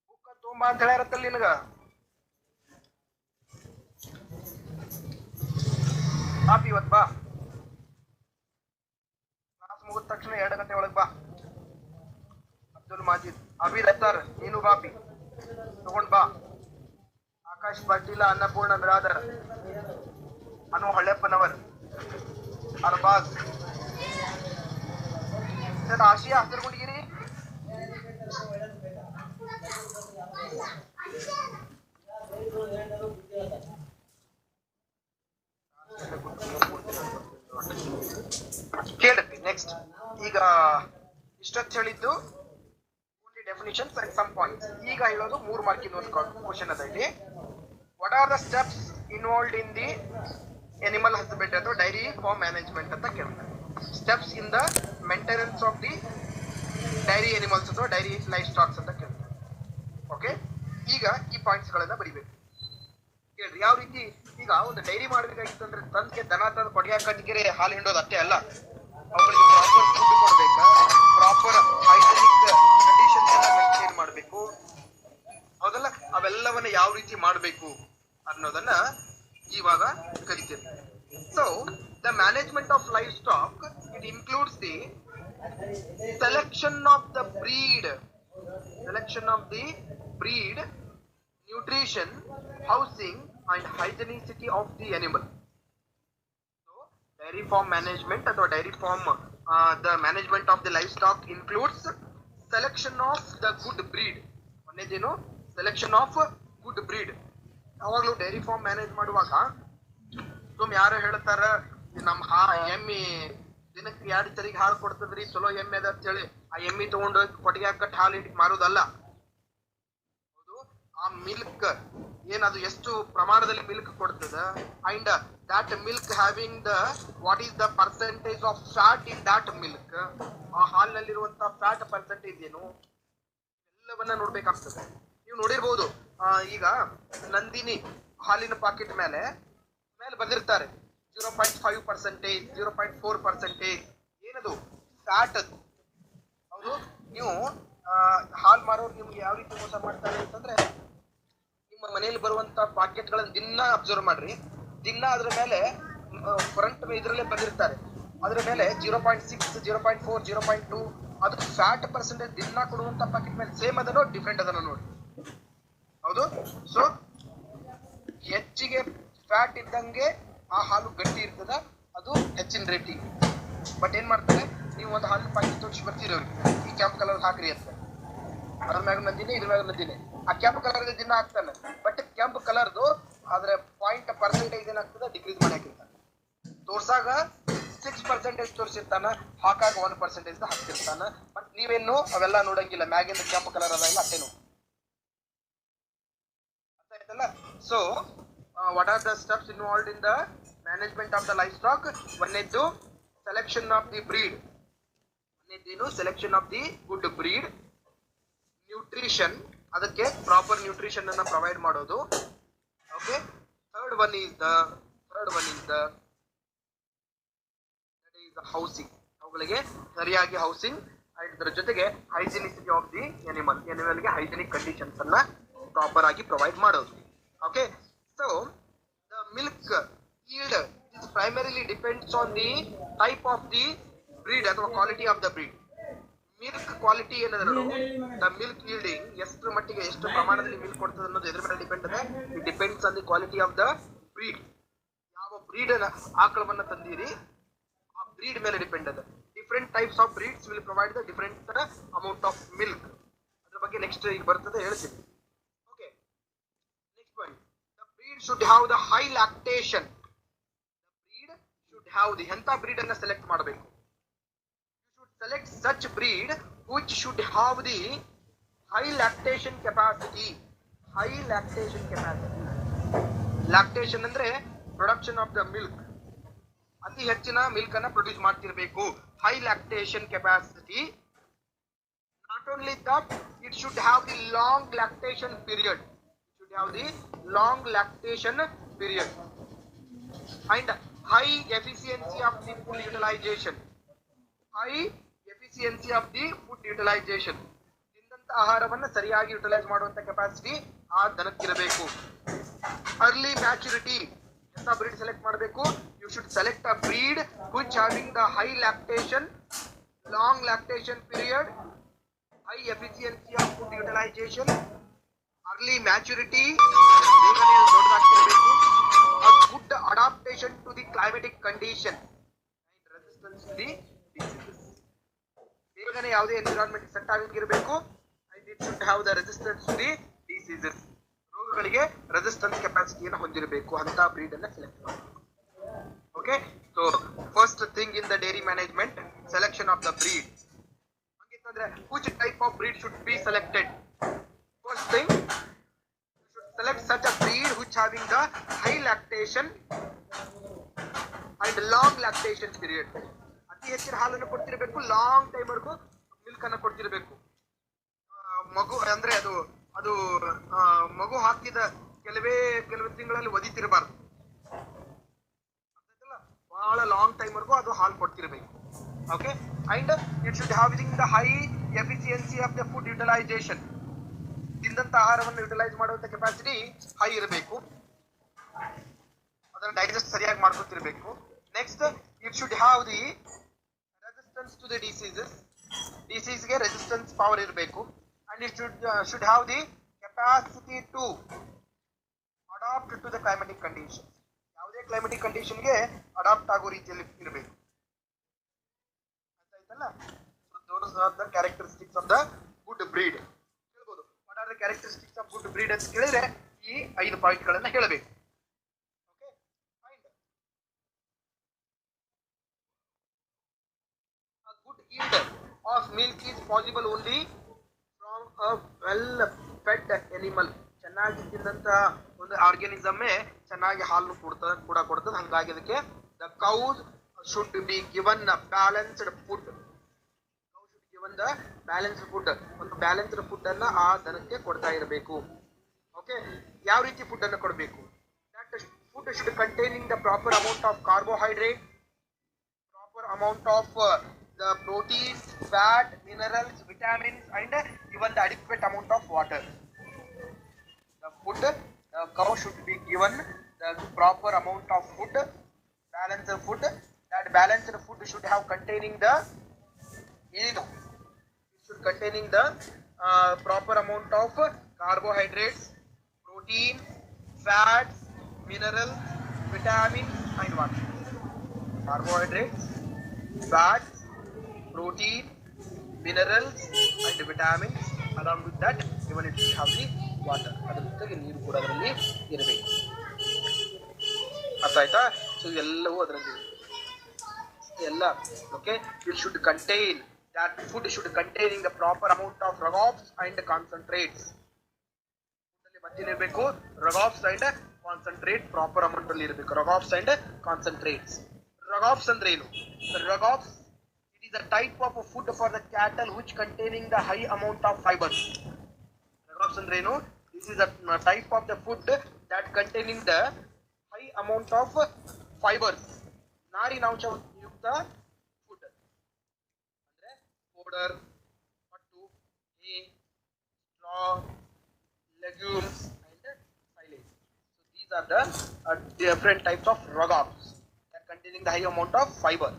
बुक ತುಂಬ ಅಂತ ಹೇಳಿರತ್ತಲ್ಲ ನಿನಗ. ಬಾಪಿ ಇವತ್ತು ಬಾ, ಕ್ಲಾಸ್ ಮುಗಿದ ತಕ್ಷಣ 2 ಗಂಟೆ ಒಳಗೆ ಬಾ. ಅಬ್ದುಲ್ ಮಾಜಿದ್, ಅಬೀದ್ ಅತ್ತಾರ್, ನೀನು ಬಾಪಿ ತಗೊಂಡ್ ಬಾ. ಆಕಾಶ್ ಪಾಟೀಲ, ಅನ್ನಪೂರ್ಣ ಬಿರಾದರ್, ಅನು ಹಳ್ಳೆಪ್ಪನವರ್, ಅರ್ಬಾಜ್, ಸರ್ ಆಶಿಯಾ ಹಸರಗುಂಡಿಗಿರಿ, ಕೇಳ್ರಿ. ನೆಕ್ಸ್ಟ್ ಈಗ ಇಷ್ಟೊತ್ತು ಹೇಳಿದ್ದು only definitions and some points. ಈಗ ಹೇಳೋದು 3 ಮಾರ್ಕಿನ ಒಂದು ಕ್ವಶನ್ ಅದ ಇಲ್ಲಿ. What are the steps involved in the animal husbandry ಅಥವಾ ಡೈರಿ ಫಾರ್ಮ್ ಮ್ಯಾನೇಜ್ಮೆಂಟ್ ಅಂತ ಕೇಳ್ತಾರೆ. Steps in the maintenance of the dairy animals ಅಥವಾ ಡೈರಿ ಲೈಫ್ ಸ್ಟಾಕ್ಸ್ ಅಂತ ಕೇಳ್ತಾರೆ. ಓಕೆ, ಈಗ ಈ ಪಾಯಿಂಟ್ಸ್ ಗಳನ್ನ ಬರಿಬೇಕು. ಕೇಳ್ರಿ ಯಾವ ರೀತಿ. ಈಗ ಒಂದು ಡೈರಿ ಮಾಡ್ಬೇಕಾಗಿತ್ತಂದ್ರೆ ತಂದ್ಕೆ ದನ ತಂದು ಕೊಡಿಗೆ ಕಟ್ಟಿಗೆರೆ ಹಾಲು ಹಿಂಡೋದು ಅಷ್ಟೇ ಅಲ್ಲ, ಅವುಗಳಿಗೆ ಪ್ರಾಪರ್ ಫುಡ್ ಕೊಡ್ಬೇಕಾ, ಪ್ರಾಪರ್ ಹೈಜೆನಿಕ್ ಕಂಡೀಷನ್ಸ್ ಎಲ್ಲ ಮೇಂಟೈನ್ ಮಾಡಬೇಕು, ಹೌದಲ್ಲ. ಅವೆಲ್ಲವನ್ನ ಯಾವ ರೀತಿ ಮಾಡಬೇಕು ಅನ್ನೋದನ್ನ ಇವಾಗ ಕಲಿತೀವಿ. So the management of life stock it includes the selection of the breed, nutrition, housing and hygienicity of the animal. So dairy farm management ಅಥವಾ dairy farm the management of the livestock includes selection of the good breed. ಒಂದೇದೇನು selection of good breed. ಯಾವಾಗಲೂ dairy farm manage ಮಾಡುವಾಗ ಯಾರು ಹೇಳ್ತಾರ ನಮ್ಮ ಎಮ್ಮಿ ದಿನಕ್ಕೆ 2 ಸರಿಗೆ ಹಾಲು ಕೊಡ್ತದ್ರಿ, ಚಲೋ ಎಮ್ಮೆ ಅದ ಅಂತ ಹೇಳಿ ಆ ಎಮ್ಮಿ ತಗೊಂಡು ಕೊಟ್ಟಿಗೆ ಹಾಕಟ್ಟು ಹಾಲು ಇಟ್ಟು ಮಾರೋದಲ್ಲ. ಹೌದು, ಆ ಮಿಲ್ಕ್ ಏನದು ಎಷ್ಟು ಪ್ರಮಾಣದಲ್ಲಿ ಮಿಲ್ಕ್ ಕೊಡ್ತದ, and that milk having the what is the percentage of fat in that milk, ಆ ಹಾಲಿನಲ್ಲಿರುವಂತಹ ಫ್ಯಾಟ್ ಪರ್ಸೆಂಟೇಜ್ ಏನು ಎಲ್ಲವನ್ನ ನೋಡ್ಬೇಕಾಗ್ತದೆ. ನೀವು ನೋಡಿರ್ಬೋದು, ಈಗ ನಂದಿನಿ ಹಾಲಿನ ಪಾಕೆಟ್ ಮೇಲೆ ಬಂದಿರ್ತಾರೆ 0.5%, 0.4%, ಏನದು ಫ್ಯಾಟ್ ಅದು. ಹೌದು, ನೀವು ಹಾಲು ಮಾರೋರು ನಿಮ್ಗೆ ಯಾವ ರೀತಿ ಮೋಸ ಮಾಡ್ತಾರೆ ಅಂತಂದ್ರೆ, ನಿಮ್ಮ ಮನೆಯಲ್ಲಿ ಬರುವಂತ ಪಾಕೆಟ್ಗಳನ್ನ ದಿನ ಅಬ್ಸರ್ವ್ ಮಾಡ್ರಿ. ದಿನ ಅದ್ರ ಮೇಲೆ ಫ್ರಂಟ್ ಇದ್ರಲ್ಲೇ ಬಂದಿರ್ತಾರೆ, ಅದ್ರ ಮೇಲೆ 0.6, 0.4, 0.2 ಅದು ಫ್ಯಾಟ್ ಪರ್ಸೆಂಟೇಜ್ ದಿನ ಕೊಡುವಂತ ಪಾಕೆಟ್ ಮೇಲೆ ಸೇಮ್ ಅದನೋ ಡಿಫ್ರೆಂಟ್ ಅದನ್ನ ನೋಡಿ. ಹೌದು, ಸೊ ಹೆಚ್ಚಿಗೆ ಫ್ಯಾಟ್ ಇದ್ದಂಗೆ ಆ ಹಾಲು ಗಟ್ಟಿ ಇರ್ತದ, ಅದು ಹೆಚ್ಚಿನ ರೇಟಿಂಗ್. ಬಟ್ ಏನ್ ಮಾಡ್ತಾರೆ, ನೀವು ಒಂದು ಹಾಲು ಪಾಕೆಟ್ ತೋರಿಸಿ ಬರ್ತೀರವ್ರಿಗೆ, ಈ ಕೆಂಪು ಕಲರ್ ಹಾಕ್ರಿ ಅಂತ, ಅದ್ರ ಮ್ಯಾಗ ನಂದಿನಿ ಇದ್ರ ಮ್ಯಾಗ ನಂದಿನಿ, ಆ ಕೆಂಪು ಕಲರ್ ದಿನ ಹಾಕ್ತಾನೆ. ಬಟ್ ಕೆಂಪು ಕಲರ್ದು ಆದ್ರೆ ಪರ್ಸೆಂಟೇಜ್ ಏನಾಗ್ತದೆ ಡಿಕ್ರೀಸ್ ಮಾಡಿ ಹಾಕಿರ್ತಾನೆ. ತೋರ್ಸಾಗ 6% ತೋರಿಸಿರ್ತಾನ, ಹಾಕಾಗ 1% ಹಾಕ್ತಿರ್ತಾನ. ಬಟ್ ನೀವೇನು ಅವೆಲ್ಲ ನೋಡಂಗಿಲ್ಲ, ಮ್ಯಾಗಿಂದ ಕೆಂಪು ಕಲರ್ ಅದ ಇಲ್ಲ ಅಷ್ಟೇನು ಅರ್ಥ ಆಯ್ತಲ್ಲ. So what are the steps involved in the management of the livestock? ಒಂದನೇದ್ದು ಸೆಲೆಕ್ಷನ್ ಆಫ್ ದಿ ಬ್ರೀಡ್, ಒಂದನೇದೇನು selection of the good breed. Nutrition, ಅದಕ್ಕೆ ಪ್ರಾಪರ್ ನ್ಯೂಟ್ರಿಷನ್ ಅನ್ನ ಪ್ರೊವೈಡ್ ಮಾಡೋದು. Okay, third one is the housing, ಅವುಗಳಿಗೆ ಸರಿಯಾಗಿ housing, ಇದರ ಜೊತೆಗೆ hygienicity of the ಎನಿಮಲ್ಗೆ ಹೈಜಿನಿಕ್ ಕಂಡೀಷನ್ಸ್ ಅನ್ನ ಪ್ರಾಪರ್ ಆಗಿ ಪ್ರೊವೈಡ್ ಮಾಡೋದು. Okay, so the milk yield is primarily depends on the type of the breed ಅಥವಾ quality of the breed. Milk quality ಏನಾದ್ರು ದ ಮಿಲ್ಕ್ ಯೀಲ್ಡಿಂಗ್ ಎಷ್ಟು ಮಟ್ಟಿಗೆ ಎಷ್ಟು ಪ್ರಮಾಣದಲ್ಲಿ ಮಿಲ್ಕ್ ಕೊಡ್ತದೆ ಅನ್ನೋದು ಎದ್ರ ಮೇಲೆ ಡಿಪೆಂಡ್ ಇದೆ. It depends on the quality of the breed. ಯಾವ ಬ್ರೀಡ್ ಆಕಳವನ್ನ ತಂದಿರಿ ಆ ಬ್ರೀಡ್ ಮೇಲೆ ಡಿಪೆಂಡ್ ಇದೆ. Different types of breeds will provide the different amount of milk. ಅದ್ರ ಬಗ್ಗೆ ನೆಕ್ಸ್ಟ್ ಈಗ ಬರ್ತದೆ ಹೇಳ್ತೀನಿ. Okay, next point, the breed should have the high lactation. Breed should have the ಎಂತ ಬ್ರೀಡ್ ಅನ್ನ ಸೆಲೆಕ್ಟ್ ಮಾಡಬೇಕು. Select such breed which should have the high lactation capacity. High lactation capacity. Lactation ಅಂದ್ರೆ production of the milk. ಅತಿ ಹೆಚ್ಚಿನ milk ಅನ್ನ produce ಮಾಡ್ತಿರಬೇಕು. High lactation capacity. Not only that, it should have the long lactation period. It should have the long lactation period. And high efficiency of the food utilization. High efficiency of the food utilization. ತಿಂದಂತ ಆಹಾರವನ್ನು ಸರಿಯಾಗಿ utilise ಮಾಡುವಂತ capacity ಆ ದನಕ್ಕಿರಬೇಕು. Early maturity. ಎಂತ breed select ಮಾಡಬೇಕು? You should select a breed which having the high lactation, long lactation period, high efficiency of food utilisation, early maturity, ಬೇಗನೆ ದೊಡ್ಡದಾಗ್ತಿರಬೇಕು, a good adaptation to the climatic condition and resistance to the diseases. ಬೇಗನೆ ಯಾವುದೇ environment set ಆಗಿರಬೇಕು. and it should have the resistance to the diseases. ರೋಗಗಳಿಗೆ resistance ಕೆಪಾಸಿಟಿಯನ್ನು ಹೊಂದಿರಬೇಕು. ಅಂತ breed ಅನ್ನ ಸೆಲೆಕ್ಟ್ ಮಾಡಬೇಕು. Okay, so first thing in the dairy management, selection of the breed. ಹಂಗಿತ್ತಂದ್ರೆ which type of breed should be selected? First thing, you should select such a breed which having the high lactation and long lactation period. ಅತಿ ಹೆಚ್ಚಿನ ಹಾಲನ್ನು ಕೊಡ್ತಿರಬೇಕು, long time ವರೆಗೂ milk ಅನ್ನ ಕೊಡ್ತಿರಬೇಕು. ಮಗು ಅಂದ್ರೆ ಅದು ಮಗು ಹಾಕಿದ ಕೆಲವು ತಿಂಗಳಲ್ಲಿ ಒದಿತಿರಬಾರ್ದು. ಬಹಳ ಲಾಂಗ್ ಟೈಮ್ ವರೆಗೂ ಅದು ಹಾಲು ಕೊಡ್ತಿರಬೇಕು. Okay, and it should having the high efficiency of the food utilisation. ತಿಂದಂತ ಆಹಾರವನ್ನು ಯುಟಿಲೈಸ್ ಮಾಡುವಂತ ಕೆಪಾಸಿಟಿ ಹೈ ಇರಬೇಕು. ಅದನ್ನು ಡೈಜೆಸ್ಟ್ ಸರಿಯಾಗಿ ಮಾಡ್ಕೊತಿರ್ಬೇಕು. Next, it should have the resistance to the diseases. ಡಿಸೀಸ್ಗೆ ರೆಸಿಸ್ಟೆನ್ಸ್ ಪವರ್ ಇರಬೇಕು. And it should have the capacity to adapt to the climatic condition. ಯಾವುದೇ ಕ್ಲೈಮೆಟಿಕ್ ಕಂಡೀಷನ್ಗೆ ಅಡಾಪ್ಟ್ ಆಗೋ ರೀತಿಯಲ್ಲಿ ಇರಬೇಕು. ಆಯ್ತಲ್ಲ? those are the characteristics of the good breed. ಹೇಳ್ಬೋದು, what are the characteristics of good breed ಅಂತ ಕೇಳಿದ್ರೆ ಈ 5 ಪಾಯಿಂಟ್ ಗಳನ್ನ ಹೇಳಬೇಕು. Okay, fine. A good yield of milk is possible only from a well fed animal. ಚೆನ್ನಾಗಿ ತಿಂದಂತ ಒಂದು ಆರ್ಗ್ಯಾನಿಸಮೇ ಚೆನ್ನಾಗಿ ಹಾಲು ಕೊಡ್ತದೆ. ಹಂಗಾಗಿ ಅದಕ್ಕೆ the cows should be given a balanced food. Cow should be given the balanced food. ಒಂದು ಬ್ಯಾಲೆನ್ಸ್ಡ್ ಫುಡ್ ಅನ್ನ ಆ ದನಕ್ಕೆ ಕೊಡ್ತಾ ಇರಬೇಕು. ಓಕೆ, ಯಾವ ರೀತಿ ಫುಡ್ ಅನ್ನು ಕೊಡಬೇಕು? That food should containing the proper amount of carbohydrate, proper amount of the protein, fat, minerals, vitamins, and even the adequate amount of water. The food, the cow should be given the proper amount of food, balanced food. That balanced food should have containing the proper amount of carbohydrates, protein, fats, minerals, vitamins, and water. Carbohydrates, fats, protein, minerals, and vitamins. Along with that, even it should have the water. ಅದರ ಜೊತೆಗೆ ನೀರು ಕೂಡ ಅದರಲ್ಲಿ ಇರಬೇಕು. ಅರ್ಥ ಆಯ್ತಾ? So ಎಲ್ಲವೂ ಅದರಲ್ಲಿ ಎಲ್ಲ. Okay, it should contain, that food should containing the proper amount of rugops and concentrates. ಅಲ್ಲಿ ಮತ್ತೇನಿರಬೇಕು? rugops and concentrate proper amount ಅಲ್ಲಿ ಇರಬೇಕು. rugops and concentrates. rugops ಅಂದ್ರೆ ಏನು? rugops, it is a type of food for the cattle which containing the high amount of fibers. rugops ಅಂದ್ರೆ ಏನು? This is a type of the food that containing the high amount of fibers. ನಾರಿನಾಂಶಯುಕ್ತ food ಅಂದ್ರೆ powder, ಪಟ್ಟು, hay, straw, legumes, and silage. So these are the different types of rugops that containing the high amount of fiber.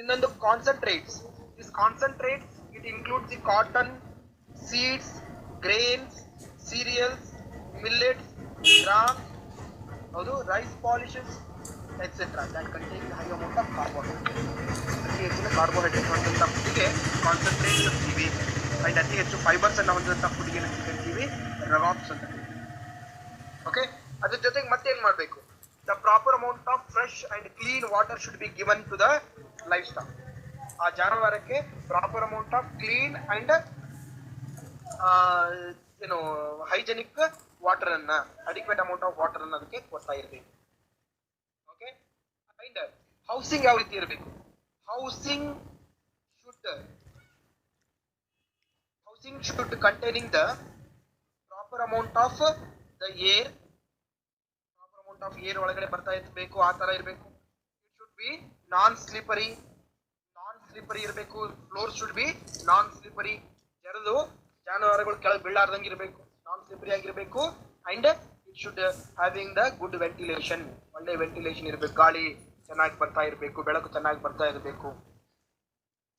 ಇನ್ನೊಂದು concentrates. These concentrates It includes the cotton, seeds, grains, cereals, millets, gram, rice polishes, etc. that contain high amount of carbohydrates. ಅತಿ ಹೆಚ್ಚಿನ carbohydrate ಹೊಂದಿರುವಂತಹ ಫುಡ್ಗೆ concentrates ಅಂತೀವಿ. And ಅತಿ ಹೆಚ್ಚು fibres ಅನ್ನು ಹೊಂದಿರುವಂತಹ ಫುಡ್ಗೆ ಏನು ಕರಿತೀವಿ? ರವಾಪ್ಸ್ ಅಂತ ಕರಿತೀವಿ. ಓಕೆ, ಅದ್ರ ಜೊತೆಗೆ ಮತ್ತೇನ್ ಮಾಡಬೇಕು? The proper amount of fresh and clean water should be given to the livestock. ಆ ಜಾನುವಾರಕ್ಕೆ proper amount of clean and hygienic water ಅನ್ನ, ಅಡಿಕ್ವೇಟ್ ಅಮೌಂಟ್ ಆಫ್ ವಾಟರ್ ಅನ್ನ ಅದಕ್ಕೆ ಕೊಡ್ತಾ ಇರಬೇಕು. ಓಕೆ, ಅಂಡ್ ಹೌಸಿಂಗ್ ಯಾವ ರೀತಿ ಇರಬೇಕು? Housing should containing the proper amount of the air, of air ಒಳಗಡೆ ಬರ್ತಾ ಇರಬೇಕು, ಆ ತರ ಇರಬೇಕು. It should be non slippery ಇರಬೇಕು. Floor should be non slippery, ಜರದು ಜಾನುವಾರುಗಳು ಕೆಳಗೆ ಬೀಳಾರ್ದಂಗೆ ಇರಬೇಕು, ನಾನ್ ಸ್ಲಿಪರಿ ಆಗಿರಬೇಕು. And it should having the good ventilation, ಒಳ್ಳೆ ವೆಂಟಿಲೇಷನ್ ಇರಬೇಕು, ಗಾಳಿ ಚೆನ್ನಾಗಿ ಬರ್ತಾ ಇರಬೇಕು, ಬೆಳಕು ಚೆನ್ನಾಗಿ ಬರ್ತಾ ಇರಬೇಕು.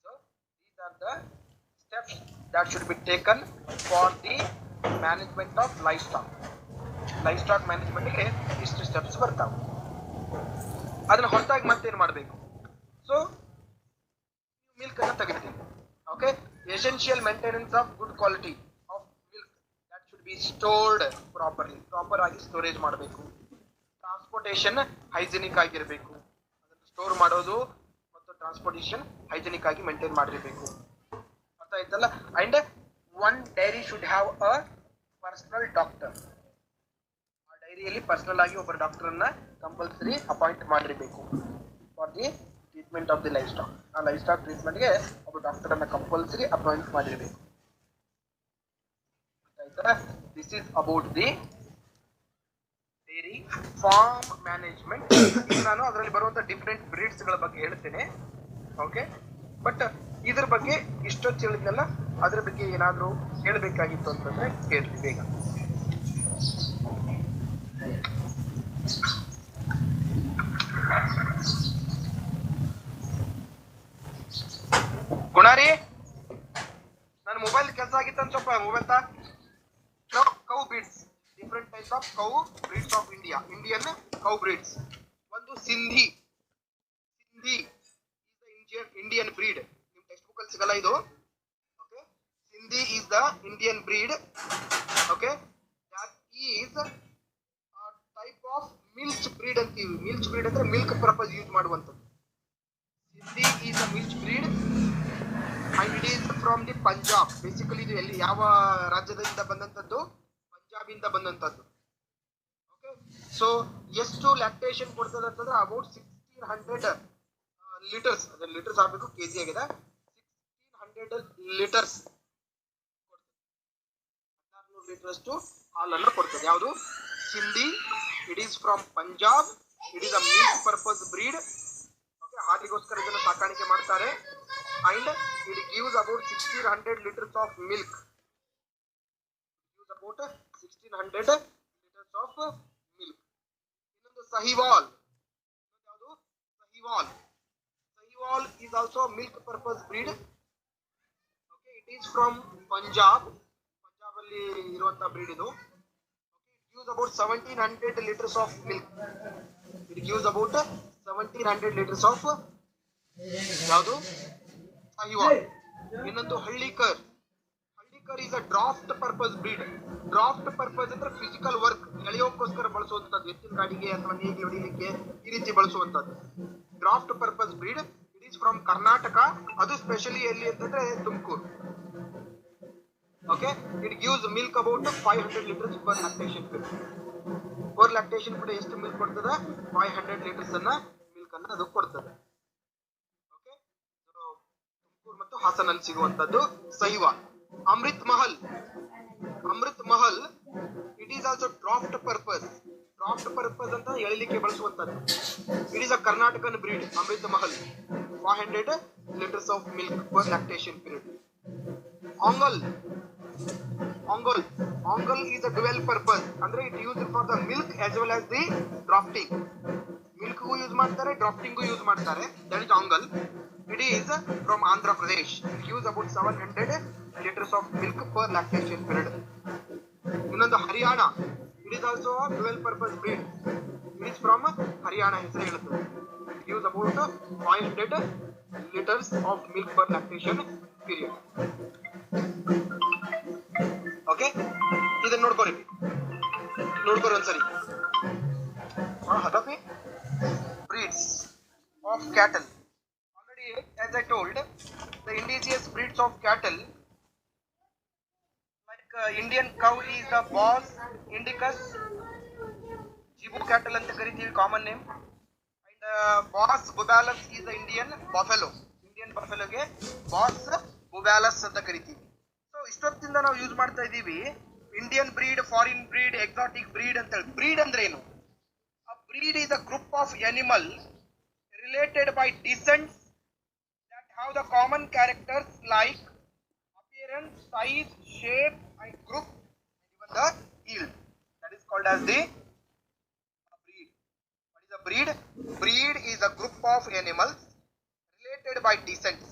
So these are the steps that should be taken for the management of livestock. Life ಮ್ಯಾನೇಜ್ಮೆಂಟ್ಗೆ ಇಷ್ಟು ಸ್ಟೆಪ್ಸ್ ಬರ್ತಾವೆ. ಅದನ್ನ ಹೊರತಾಗಿ ಮತ್ತೇನು ಮಾಡಬೇಕು? ಸೊ ಮಿಲ್ಕ್ ಅನ್ನ ತೆಗಿತೀವಿ. Okay, essential maintenance of good quality of milk that should be stored proper ಆಗಿ storage ಮಾಡಬೇಕು. ಟ್ರಾನ್ಸ್ಪೋರ್ಟೇಷನ್ ಹೈಜಿನಿಕ್ ಆಗಿರಬೇಕು, ಅದನ್ನು ಸ್ಟೋರ್ ಮಾಡೋದು ಮತ್ತು ಟ್ರಾನ್ಸ್ಪೋರ್ಟೇಷನ್ ಹೈಜಿನಿಕ್ ಆಗಿ ಮೇಂಟೈನ್ ಮಾಡಿರಬೇಕು. ಅರ್ಥ ಆಯ್ತಲ್ಲ? And one dairy should have a personal doctor. ಡೈರಿಯಲ್ಲಿ ಪರ್ಸನಲ್ ಆಗಿ ಒಬ್ಬರು ಡಾಕ್ಟರ್ ಅನ್ನ ಕಂಪಲ್ಸರಿ ಅಪಾಯಿಂಟ್ ಮಾಡಿರಬೇಕು for the treatment of the life stock. ಆ ಲೈಫ್ ಸ್ಟಾಕ್ ಟ್ರೀಟ್ಮೆಂಟ್ಗೆ ಒಬ್ಬರು ಡಾಕ್ಟರ್ ಅನ್ನ ಕಂಪಲ್ಸರಿ ಅಪಾಯಿಂಟ್ ಮಾಡಿರಬೇಕು. ಆಯ್ತಾ? This is about the dairy farm management. ನಾನು ಅದರಲ್ಲಿ ಬರುವಂತ ಡಿಫ್ರೆಂಟ್ ಬ್ರೀಡ್ಸ್ ಗಳ ಬಗ್ಗೆ ಹೇಳ್ತೇನೆ. ಓಕೆ, ಬಟ್ ಇದ್ರ ಬಗ್ಗೆ ಇಷ್ಟೊತ್ತು ಹೇಳಿದ್ನಲ್ಲ, ಅದ್ರ ಬಗ್ಗೆ ಏನಾದ್ರು ಹೇಳಬೇಕಾಗಿತ್ತು ಅಂತಂದ್ರೆ ಹೇಳ್ರಿ ಬೇಗ. ಗುಣಾರಿ, ನನ್ನ ಮೊಬೈಲ್ ಕೆಲಸ ಆಗಿತ್ತು ಅಂತ ಸ್ವಲ್ಪ mobile cow breeds, different types of cow breeds of India. Indian cow breeds. ಒಂದು ಸಿಂಧಿ ಇಂಡಿಯನ್ ಬ್ರೀಡ್. ನಿಮ್ ಟೆಕ್ಸ್ಟ್ ಬುಕ್ ಅಲ್ಲಿ ಸಿಗಲ್ಲ ಇದು. Okay, Sindhi is the Indian breed. Okay, that is type of milch breed ಅಂತೀವಿ. ಮಿಲ್ಚ್ ಬ್ರೀಡ್ ಅಂದ್ರೆ milk purpose use ಮಾಡುವಂಥದ್ದು. Sindhi is a milch breed and it is from the Punjab. Basically ಇದು ಎಲ್ಲಿ ಯಾವ ರಾಜ್ಯದಿಂದ ಬಂದಂತದ್ದು? ಪಂಜಾಬ್ ಇಂದ ಬಂದಂತದ್ದು. ಓಕೆ, ಸೊ ಎಷ್ಟು ಲ್ಯಾಕ್ಟೇಷನ್ ಕೊಡ್ತದೆ ಅಂತಂದ್ರೆ ಅಬೌಟ್ 1600 ಲೀಟರ್ಸ್. ಅದ್ರ ಲೀಟರ್ಸ್ ಆಗ್ಬೇಕು, ಕೆಜಿ ಆಗಿದೆ. 1600 ಲೀಟರ್ಸ್ 1600 ಲೀಟರ್ಸ್ ಹಾಲನ್ನು ಕೊಡ್ತದೆ. ಯಾವುದು? Sindhi. It is from Punjab. It is a milk purpose breed. Okay, ಹಾಲಿಗೋಸ್ಕರ ಇದನ್ನು ಸಾಕಾಣಿಕೆ ಮಾಡ್ತಾರೆ. And it gives about 1600 litres of milk. About 1600 litres of milk. ಇನ್ನೊಂದು ಸಹಿವಾಲ್. ಯಾವುದು? Sahiwal. Sahiwal is also milk purpose breed. Okay, it is from Punjab. Punjab ಅಲ್ಲಿ ಇರುವಂತಹ ಬ್ರೀಡ್ ಇದು. Gives about 1700 liters of milk. It gives about 1700 liters of ಯಾವುದು? ಸಹಿವಾಲ್. ಇನ್ನೊಂದು Hallikar. Hallikar is a draft purpose breed. Draft purpose ಅಂದ್ರೆ physical work, ಎಳೆಯೋಕ್ಕೋಸ್ಕರ ಬಳಸುವಂತದ್ದು, ಎತ್ತಿನ ಗಾಡಿಗೆ ಅಥವಾ ನೇಗಿಲು ಹೊಡಿಲಿಕ್ಕೆ ಈ ರೀತಿ ಬಳಸುವಂತದ್ದು. Draft purpose breed. It is from Karnataka. ಅದು ಸ್ಪೆಷಲಿ ಎಲ್ಲಿ ಅಂತಂದ್ರೆ Tumakuru. Okay, it gives milk about 500 liters per lactation period. Per lactation period ಎಷ್ಟು ಮಿಲ್ಕ್ ಕೊಡ್ತದೆ? 500 ಲೀಟರ್ಸ್ ಅನ್ನ ಮಿಲ್ಕ್ ಅನ್ನ ಅದು ಕೊಡ್ತದೆ. ಓಕೆ, ತುಮಕೂರು ಮತ್ತು ಹಾಸನಲ್ಲಿ ಸಿಗುವಂತದ್ದು Sahiwal. Amrit Mahal. Amrit Mahal it is also draft purpose. Draft purpose ಅಂತ ಎಳಿಲಿಕ್ಕೆ ಬಳಸುವಂತದ್ದು. It is a Karnatakan breed. Amrit Mahal 500 litres of milk per lactation period. Ongole. Ongal is a dual purpose. ಅಂದ್ರೆ it used for the milk as well as the drafting. ಮಿಲ್ಕ್ಗೂ use ಮಾಡ್ತಾರೆ, ಡ್ರಾಫ್ಟಿಂಗೂ use ಮಾಡ್ತಾರೆ. That is Ongole. It is from Andhra Pradesh. It gives about 700 liters of milk per lactation period. ಇನ್ನೊಂದು Haryana. It is also a dual purpose breed. It is from Haryana. ಹೆಸರು ಹೇಳುತ್ತದೆ. It gives about 500 liters of milk per lactation period. Okay? ಇದನ್ನ ನೋಡ್ಕೊರಿ ಒಂದ್ಸರಿ. ಹಲಪಿ breeds of cattle. Already, as I told, the indigenous breeds of cattle, like Indian cow is the Bos indicus, Jibu cattle anta karitivi common name, and Bos bubulus is the Indian buffalo. Indian buffalo ge Bos bubulus anta karitivi. So ಇಷ್ಟೊತ್ತಿಂದ ನಾವು use ಮಾಡ್ತಾ ಇದೀವಿ Indian breed, foreign breed, exotic breed ಅಂತ ಹೇಳಿ. Bread ಅಂದ್ರೆ ಏನು? A breed is a group of animal related by descent that have the common characters like appearance, size, shape, and group, and even the yield. That is called as the breed. What is a breed? Breed is a group of animals related by descents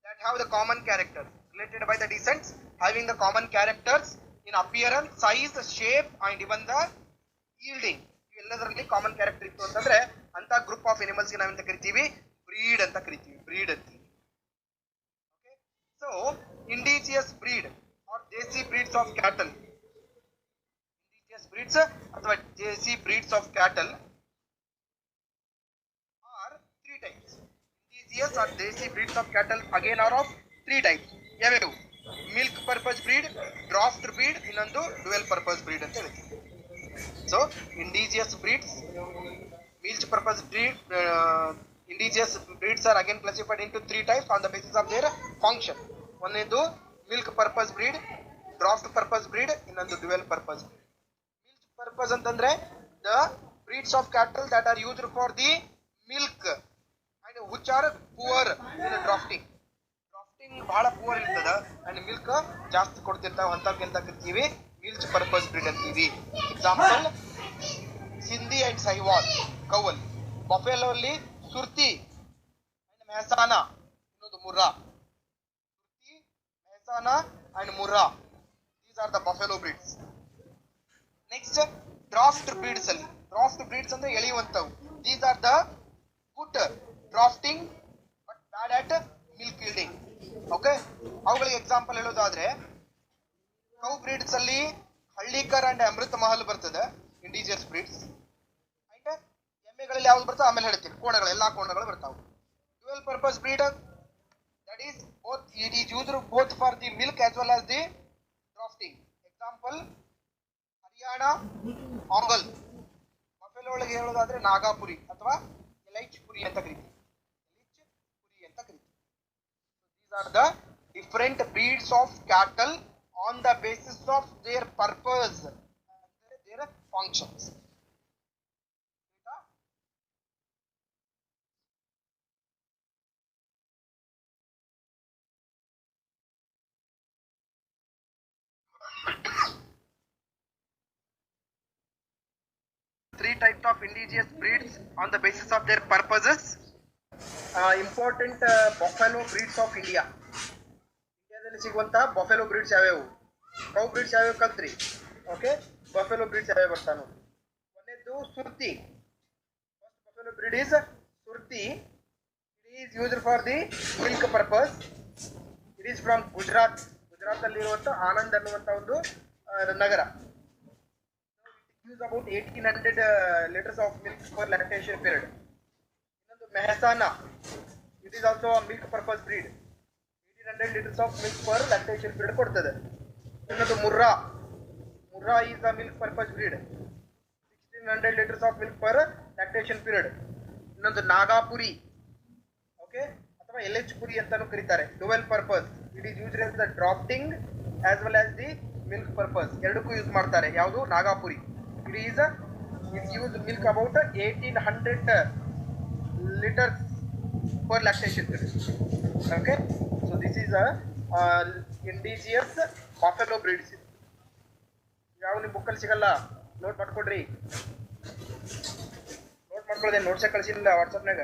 that have the common characters. Related by the descents having the common characters in appearance, size, shape, and even the yielding. ಎಲ್ಲದರಲ್ಲಿ common character ಇತ್ತು ಅಂತಂದ್ರೆ ಅಂತ group of animals ಗೆ ನಾವೆಂತ ಕರಿತೀವಿ? Bread ಅಂತ ಕರಿತೀವಿ. Breed ಅಂತೀವಿ. Okay, so indigenous breed or desi breeds of cattle, indigenous breeds ಅಥವಾ desi breeds of cattle are 3 types. Indigenous or desi breeds of cattle again are of 3 types. ಯಾವ್ಯಾವು? Milk purpose breed, draft breed, ಇನ್ನೊಂದು dual purpose breed ಅಂತ ಹೇಳ್ತೀವಿ. So, indigenous breeds, milk purpose breed, indigenous breeds are again classified into 3 types on the basis of their function. One is the milk purpose breed, draft purpose breed, ಇನ್ನೊಂದು dual purpose breed. Milk purpose ಅಂತಂದ್ರೆ the breeds of cattle that are used for the milk and which are poor in drafting. Drafting ಬಹಳ poor ಇರ್ತದ and milk ಜಾಸ್ತಿ ಕೊಡ್ತಿರ್ತಾವ ಅಂತವಕ್ಕೆ ಅಂತ ಕರಿತೀವಿ milk purpose breed ಅಂತೀವಿ. Example Sindhi and Sahiwal cows, buffalo ಅಲ್ಲಿ Surti and Mehsana, ಇನ್ನೊಂದು Murrah. Surti, Mehsana and Murrah, these are the buffalo breeds. Next draft breeds ಅಲ್ಲಿ, ಡ್ರಾಫ್ಟ್ ಬ್ರೀಡ್ಸ್ ಅಂದ್ರೆ ಎಳೆಯುವಂತವು. These are the good drafting but bad at milk yielding. Okay, ಅವುಗಳಿಗೆ ಎಕ್ಸಾಂಪಲ್ ಹೇಳೋದಾದ್ರೆ cow breeds ಅಲ್ಲಿ Hallikar and Amrit Mahal ಬರ್ತದೆ, ಇಂಡಿಜಿಯಸ್ breeds. And ಎಮ್ಮೆಗಳಲ್ಲಿ ಯಾವ್ದು ಬರ್ತದೆ ಆಮೇಲೆ ಹೇಳ್ತೀನಿ. ಕೋಣಗಳು, ಎಲ್ಲಾ ಕೋಣಗಳು ಬರ್ತಾವೆ. Dual purpose breed that is both, it is used both for the milk as well as the drafting. Example Haryana ಆಂಗಲ್. ಬಫೆಲೋ ಒಳಗೆ ಹೇಳೋದಾದ್ರೆ ನಾಗಾಪುರಿ ಅಥವಾ ಎಲೈಚ್ ಪುರಿ ಅಂತ ಕರಿತೀವಿ. These are the different breeds of cattle on the basis of their purpose and their functions. Three types of indigenous breeds on the basis of their purposes. Important buffalo breeds of India. ಇಂಡಿಯಾದಲ್ಲಿ ಸಿಗುವಂತಹ buffalo breeds ಯಾವ್ಯಾವು? Cow breeds ಯಾವ್ಯಾವ ಕಲ್ತ್ರಿ? Okay, buffalo breeds ಯಾವ್ಯಾವ ಬರ್ತಾನು? ಒಂದೇದು Surti. First buffalo breed is Surti. It is used for the milk purpose. It is from Gujarat. Gujarat ಅಲ್ಲಿ ಇರುವಂತ ಆನಂದ್ ಅನ್ನುವಂತ ಒಂದು ನಗರ. It use about 1800 litres of milk for lactation period. ಇನ್ನೊಂದು Mehsana. It is also milk purpose breed. 1800 liters of milk per lactation period ಕೊಡ್ತದೆ. ಇನ್ನೊಂದು Murrah. Murrah is a milk purpose breed. 1600 liters of milk per lactation period. ಇನ್ನೊಂದು Nagpuri, okay, ಅಥವಾ Ellichpuri ಅಂತಾನು ಕರೀತಾರೆ. Dual purpose. It is used as the drafting as well as the milk purpose. ಎರಡಕ್ಕೂ use ಮಾಡ್ತಾರೆ. ಯಾವುದು? Nagpuri. It use milk about 1800 liters per lactation period. Okay, so this is a indigenous buffalo breeds. ಯಾವ ನಿಮ್ಮ ಬುಕ್ಕಲ್ಲಿ ಸಿಗಲ್ಲ, note ಮಾಡ್ಕೊಡ್ರಿ. Note note ಮಾಡ್ಕೊಳ್ಳೋದೇ, ನೋಟ್ಸೇ ಕಳಿಸಿಲ್ಲ ವಾಟ್ಸಪ್ನಾಗ.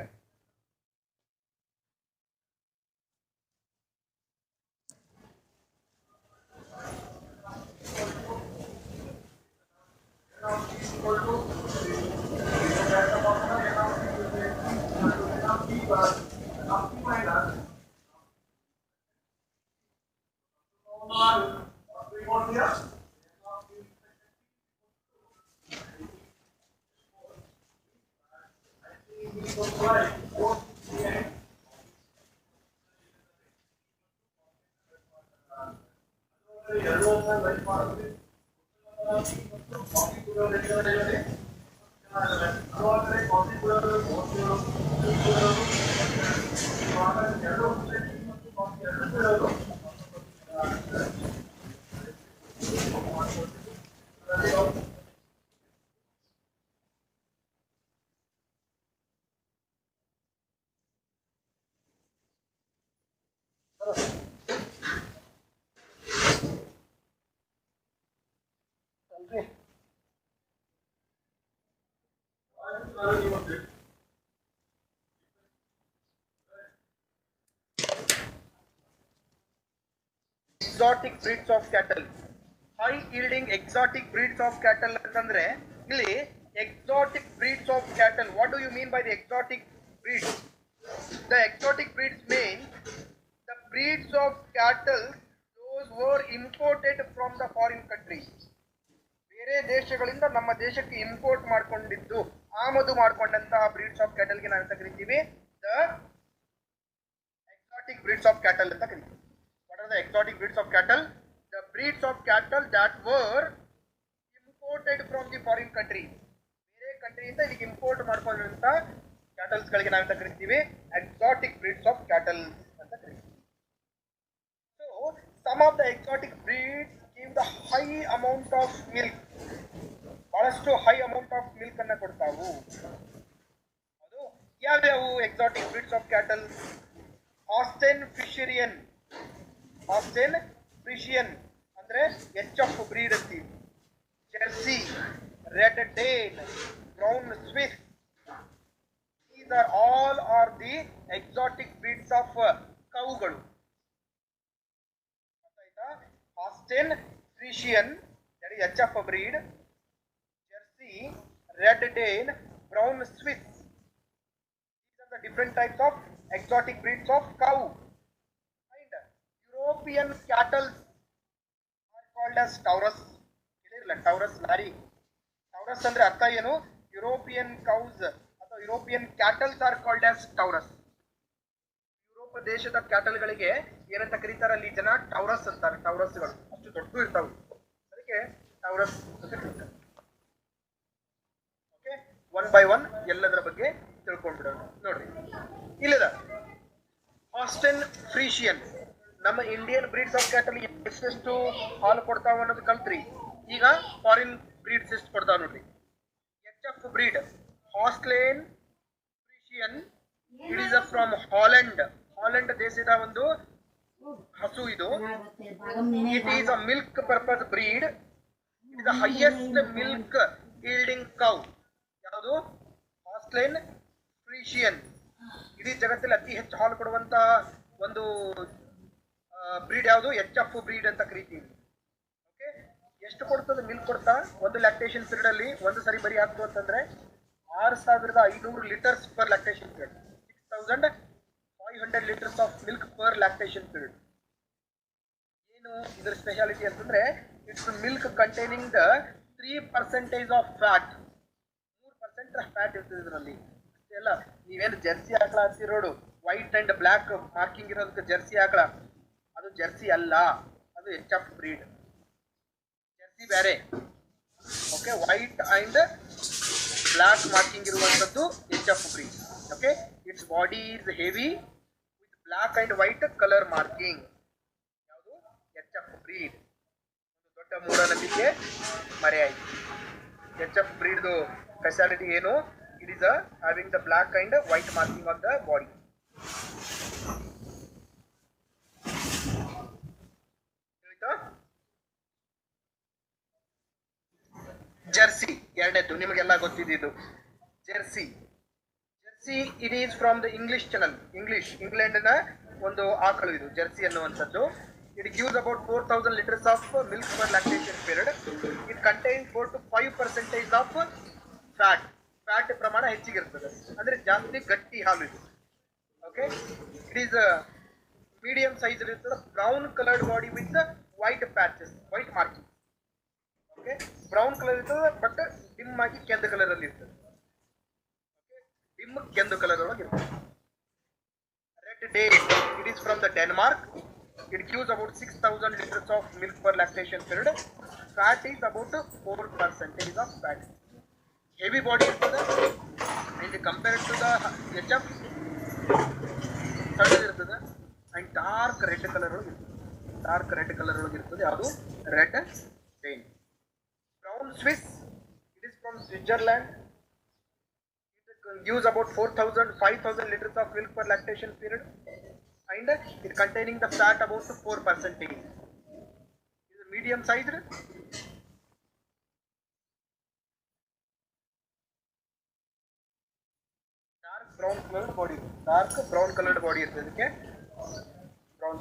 Exotic breeds of cattle, high yielding exotic breeds of cattle ಅಂತಂದ್ರೆ ಇಲ್ಲಿ exotic breeds of cattle. What do you mean by the exotic breeds? The exotic breeds mean the breeds of cattle those were imported from the foreign country. ಬೇರೆ ದೇಶಗಳಿಂದ ನಮ್ಮ ದೇಶಕ್ಕೆ import ಮಾಡ್ಕೊಂಡಿದ್ದು, ಆಮದು ಮಾಡ್ಕೊಂಡಂತಹ breeds of ಕ್ಯಾಟಲ್ಗೆ ನಾವಂತ ಕರಿತೀವಿ the exotic breeds of cattle ಅಂತ ಕರೀತೀವಿ. What are the exotic breeds of cattle? The breeds of cattle that were imported from the foreign country. ಬೇರೆ ಕಂಟ್ರಿಯಿಂದ ಇಲ್ಲಿಗೆ ಇಂಪೋರ್ಟ್ ಮಾಡ್ಕೊಂಡಂತ ಕ್ಯಾಟಲ್ಸ್ ಗಳಿಗೆ ನಾವಂತ ಕರಿತೀವಿ exotic breeds of cattle ಅಂತ ಕರೀತೀವಿ. So some of the exotic breeds give the high amount of milk. ಬಹಳಷ್ಟು high amount of milk ಅನ್ನ ಕೊಡ್ತಾವು. ಅದು ಯಾವ್ಯಾವು ಎಕ್ಸಾಟಿಕ್ ಬ್ರೀಡ್ಸ್ ಆಫ್ ಕ್ಯಾಟಲ್? ಆಸ್ಟೆನ್ ಫಿಶಿಯನ್, ಆಸ್ಟೆನ್ ಫಿಶಿಯನ್ ಅಂದ್ರೆ HF ಬ್ರೀಡ್ ಅಂತೀವಿ. Jersey, red Dale, brown Swiss, these are all are the exotic breeds of ಕೌಗಳು. ಆಸ್ಟೆನ್ ಫಿಶಿಯನ್ that is HF breed, Jersey, Red Dane, Brown Swiss. These are the different types of exotic breeds of cow. And European cattle are called as Taurus. Taurus lari. Taurus andre artha ಏನು? European cows ಅಥವಾ European cattle are called as Taurus. Europe ದೇಶದ cattle ಗಳಿಗೆ ಏನಂತ ಕರೀತಾರೆ ಅಲ್ಲಿ ಜನ? ಟೌರಸ್ ಅಂತಾರೆ. ಟೌರಸ್ಗಳು ಅಷ್ಟು ದೊಡ್ಡ ಇರ್ತಾವೆ, ಅದಕ್ಕೆ ಟೌರಸ್ ಅಂತ ಕರೀತಾರೆ. ಓಕೆ, ಒನ್ ಬೈ ಒನ್ ಎಲ್ಲದರ ಬಗ್ಗೆ ತಿಳ್ಕೊಂಡ್ಬಿಡೋಣ. ನೋಡ್ರಿ ಇಲ್ಲದ ಆಸ್ಟೆನ್ ಫ್ರೀಶಿಯನ್ ನಮ್ಮ ಇಂಡಿಯನ್ ಬ್ರೀಡ್ಸ್ ಆಫ್ ಕ್ಯಾಟಲ್ ಎಷ್ಟೆಷ್ಟು ಹಾಲು ಕೊಡ್ತಾವ ಅನ್ನೋದು ಕಲ್ತ್ರಿ. ಈಗ ಫಾರಿನ್ ಬ್ರೀಡ್ಸ್ ಎಷ್ಟು ಕೊಡ್ತಾವ ನೋಡ್ರಿ. HF breed Australian Friesian, it is from Holland. Holland ದೇಶದ ಒಂದು ಹಸು ಇದು. It is a milk purpose breed. It is the highest milk yielding cow. ಯಾವುದು? Australian Friesian. ಇಡೀ ಜಗತ್ತಲ್ಲಿ ಅತಿ ಹೆಚ್ಚು ಹಾಲು ಕೊಡುವಂತಹ ಒಂದು ಬ್ರೀಡ್ ಯಾವುದು? HF ಬ್ರೀಡ್ ಅಂತ ಕರಿತೀವಿ. ಓಕೆ, ಎಷ್ಟು ಕೊಡ್ತದೆ ಮಿಲ್ಕ್ ಕೊಡ್ತಾ? ಒಂದು ಲ್ಯಾಕ್ಟೇಷನ್ ಪೀರಿಯಡ್ ಅಲ್ಲಿ ಒಂದು ಸರಿ ಬರಿ ಆಗ್ತು ಅಂತಂದ್ರೆ 6500 litres per lactation period. 6500 litres of milk per lactation period. ಏನು ಇದರ ಸ್ಪೆಷಾಲಿಟಿ ಅಂತಂದ್ರೆ it's milk containing the 3% of fat. 3% fat ಇರ್ತದೆ ಇದರಲ್ಲಿ. ಅಷ್ಟೆಲ್ಲ ನೀವೇನು ಜರ್ಸಿ ಆಕಳ ಅಂತಿರೋಡು, ವೈಟ್ ಅಂಡ್ ಬ್ಲಾಕ್ ಮಾರ್ಕಿಂಗ್ ಇರೋದಕ್ಕೆ ಜರ್ಸಿ ಆಕಳ, ಅದು ಜರ್ಸಿ ಅಲ್ಲ, ಅದು HF ಬ್ರೀಡ್. ಜರ್ಸಿ ಬೇರೆ. Okay, white and black marking ಇರುವಂತದ್ದು HF breed. Okay, it's body is heavy with black and white colour marking. ಯಾವುದು? HF breed. ಒಂದು ದೊಡ್ಡ ಮೂಢನಂಬಿಕೆ ಮರೆಯಾಯಿತು. HF ಬ್ರೀಡ್ದು ಸ್ಪೆಷಾಲಿಟಿ ಏನು? It is having the black and white marking on the body. Jersey ಎರಡನೇದು ನಿಮಗೆಲ್ಲ ಗೊತ್ತಿದ್ದು. Jersey see it is from the English Channel. ಇಂಗ್ಲೆಂಡ್ನ ಒಂದು ಆಕಳು ಇದು ಜರ್ಸಿ ಅನ್ನುವಂಥದ್ದು. It gives about 4000 liters of milk for lactation period. It contain 4 to 5% of fat. Fat ಪ್ರಮಾಣ ಹೆಚ್ಚಿಗಿರ್ತದೆ, ಅಂದ್ರೆ ಜಾಸ್ತಿ ಗಟ್ಟಿ ಹಾಲು ಇದು. Okay, it is medium size ಇರ್ತದೆ. Brown coloured body with white patches, white marking. Okay, brown colour ಇರ್ತದೆ, but dim ಆಗಿ ಕೆಂದು ಕಲರ್ ಅಲ್ಲಿ ಇರ್ತದೆ. ಡಿಮ್ ಕೆಂದು ಕಲರ್ ಒಳಗೆ ಇರ್ತದೆ. Red Dane, it is from the Denmark. It gives about 6000 liters of milk for lactation period. Fat is about 4% of fat. Heavy body ಇರ್ತದೆ. And compared to the HF ಸಣ್ಣದಿರ್ತದೆ. And dark red colour ಒಳಗೆ ಇರ್ತದೆ. Dark red colour ಒಳಗೆ ಇರ್ತದೆ. ಅದು red Dane. Brown Swiss, it is from Switzerland. Gives about 5,000 liters of milk per lactation period, and it containing the fat about 4%. It is medium sized. Dark brown colored body. Dark brown colored body is okay. Brown.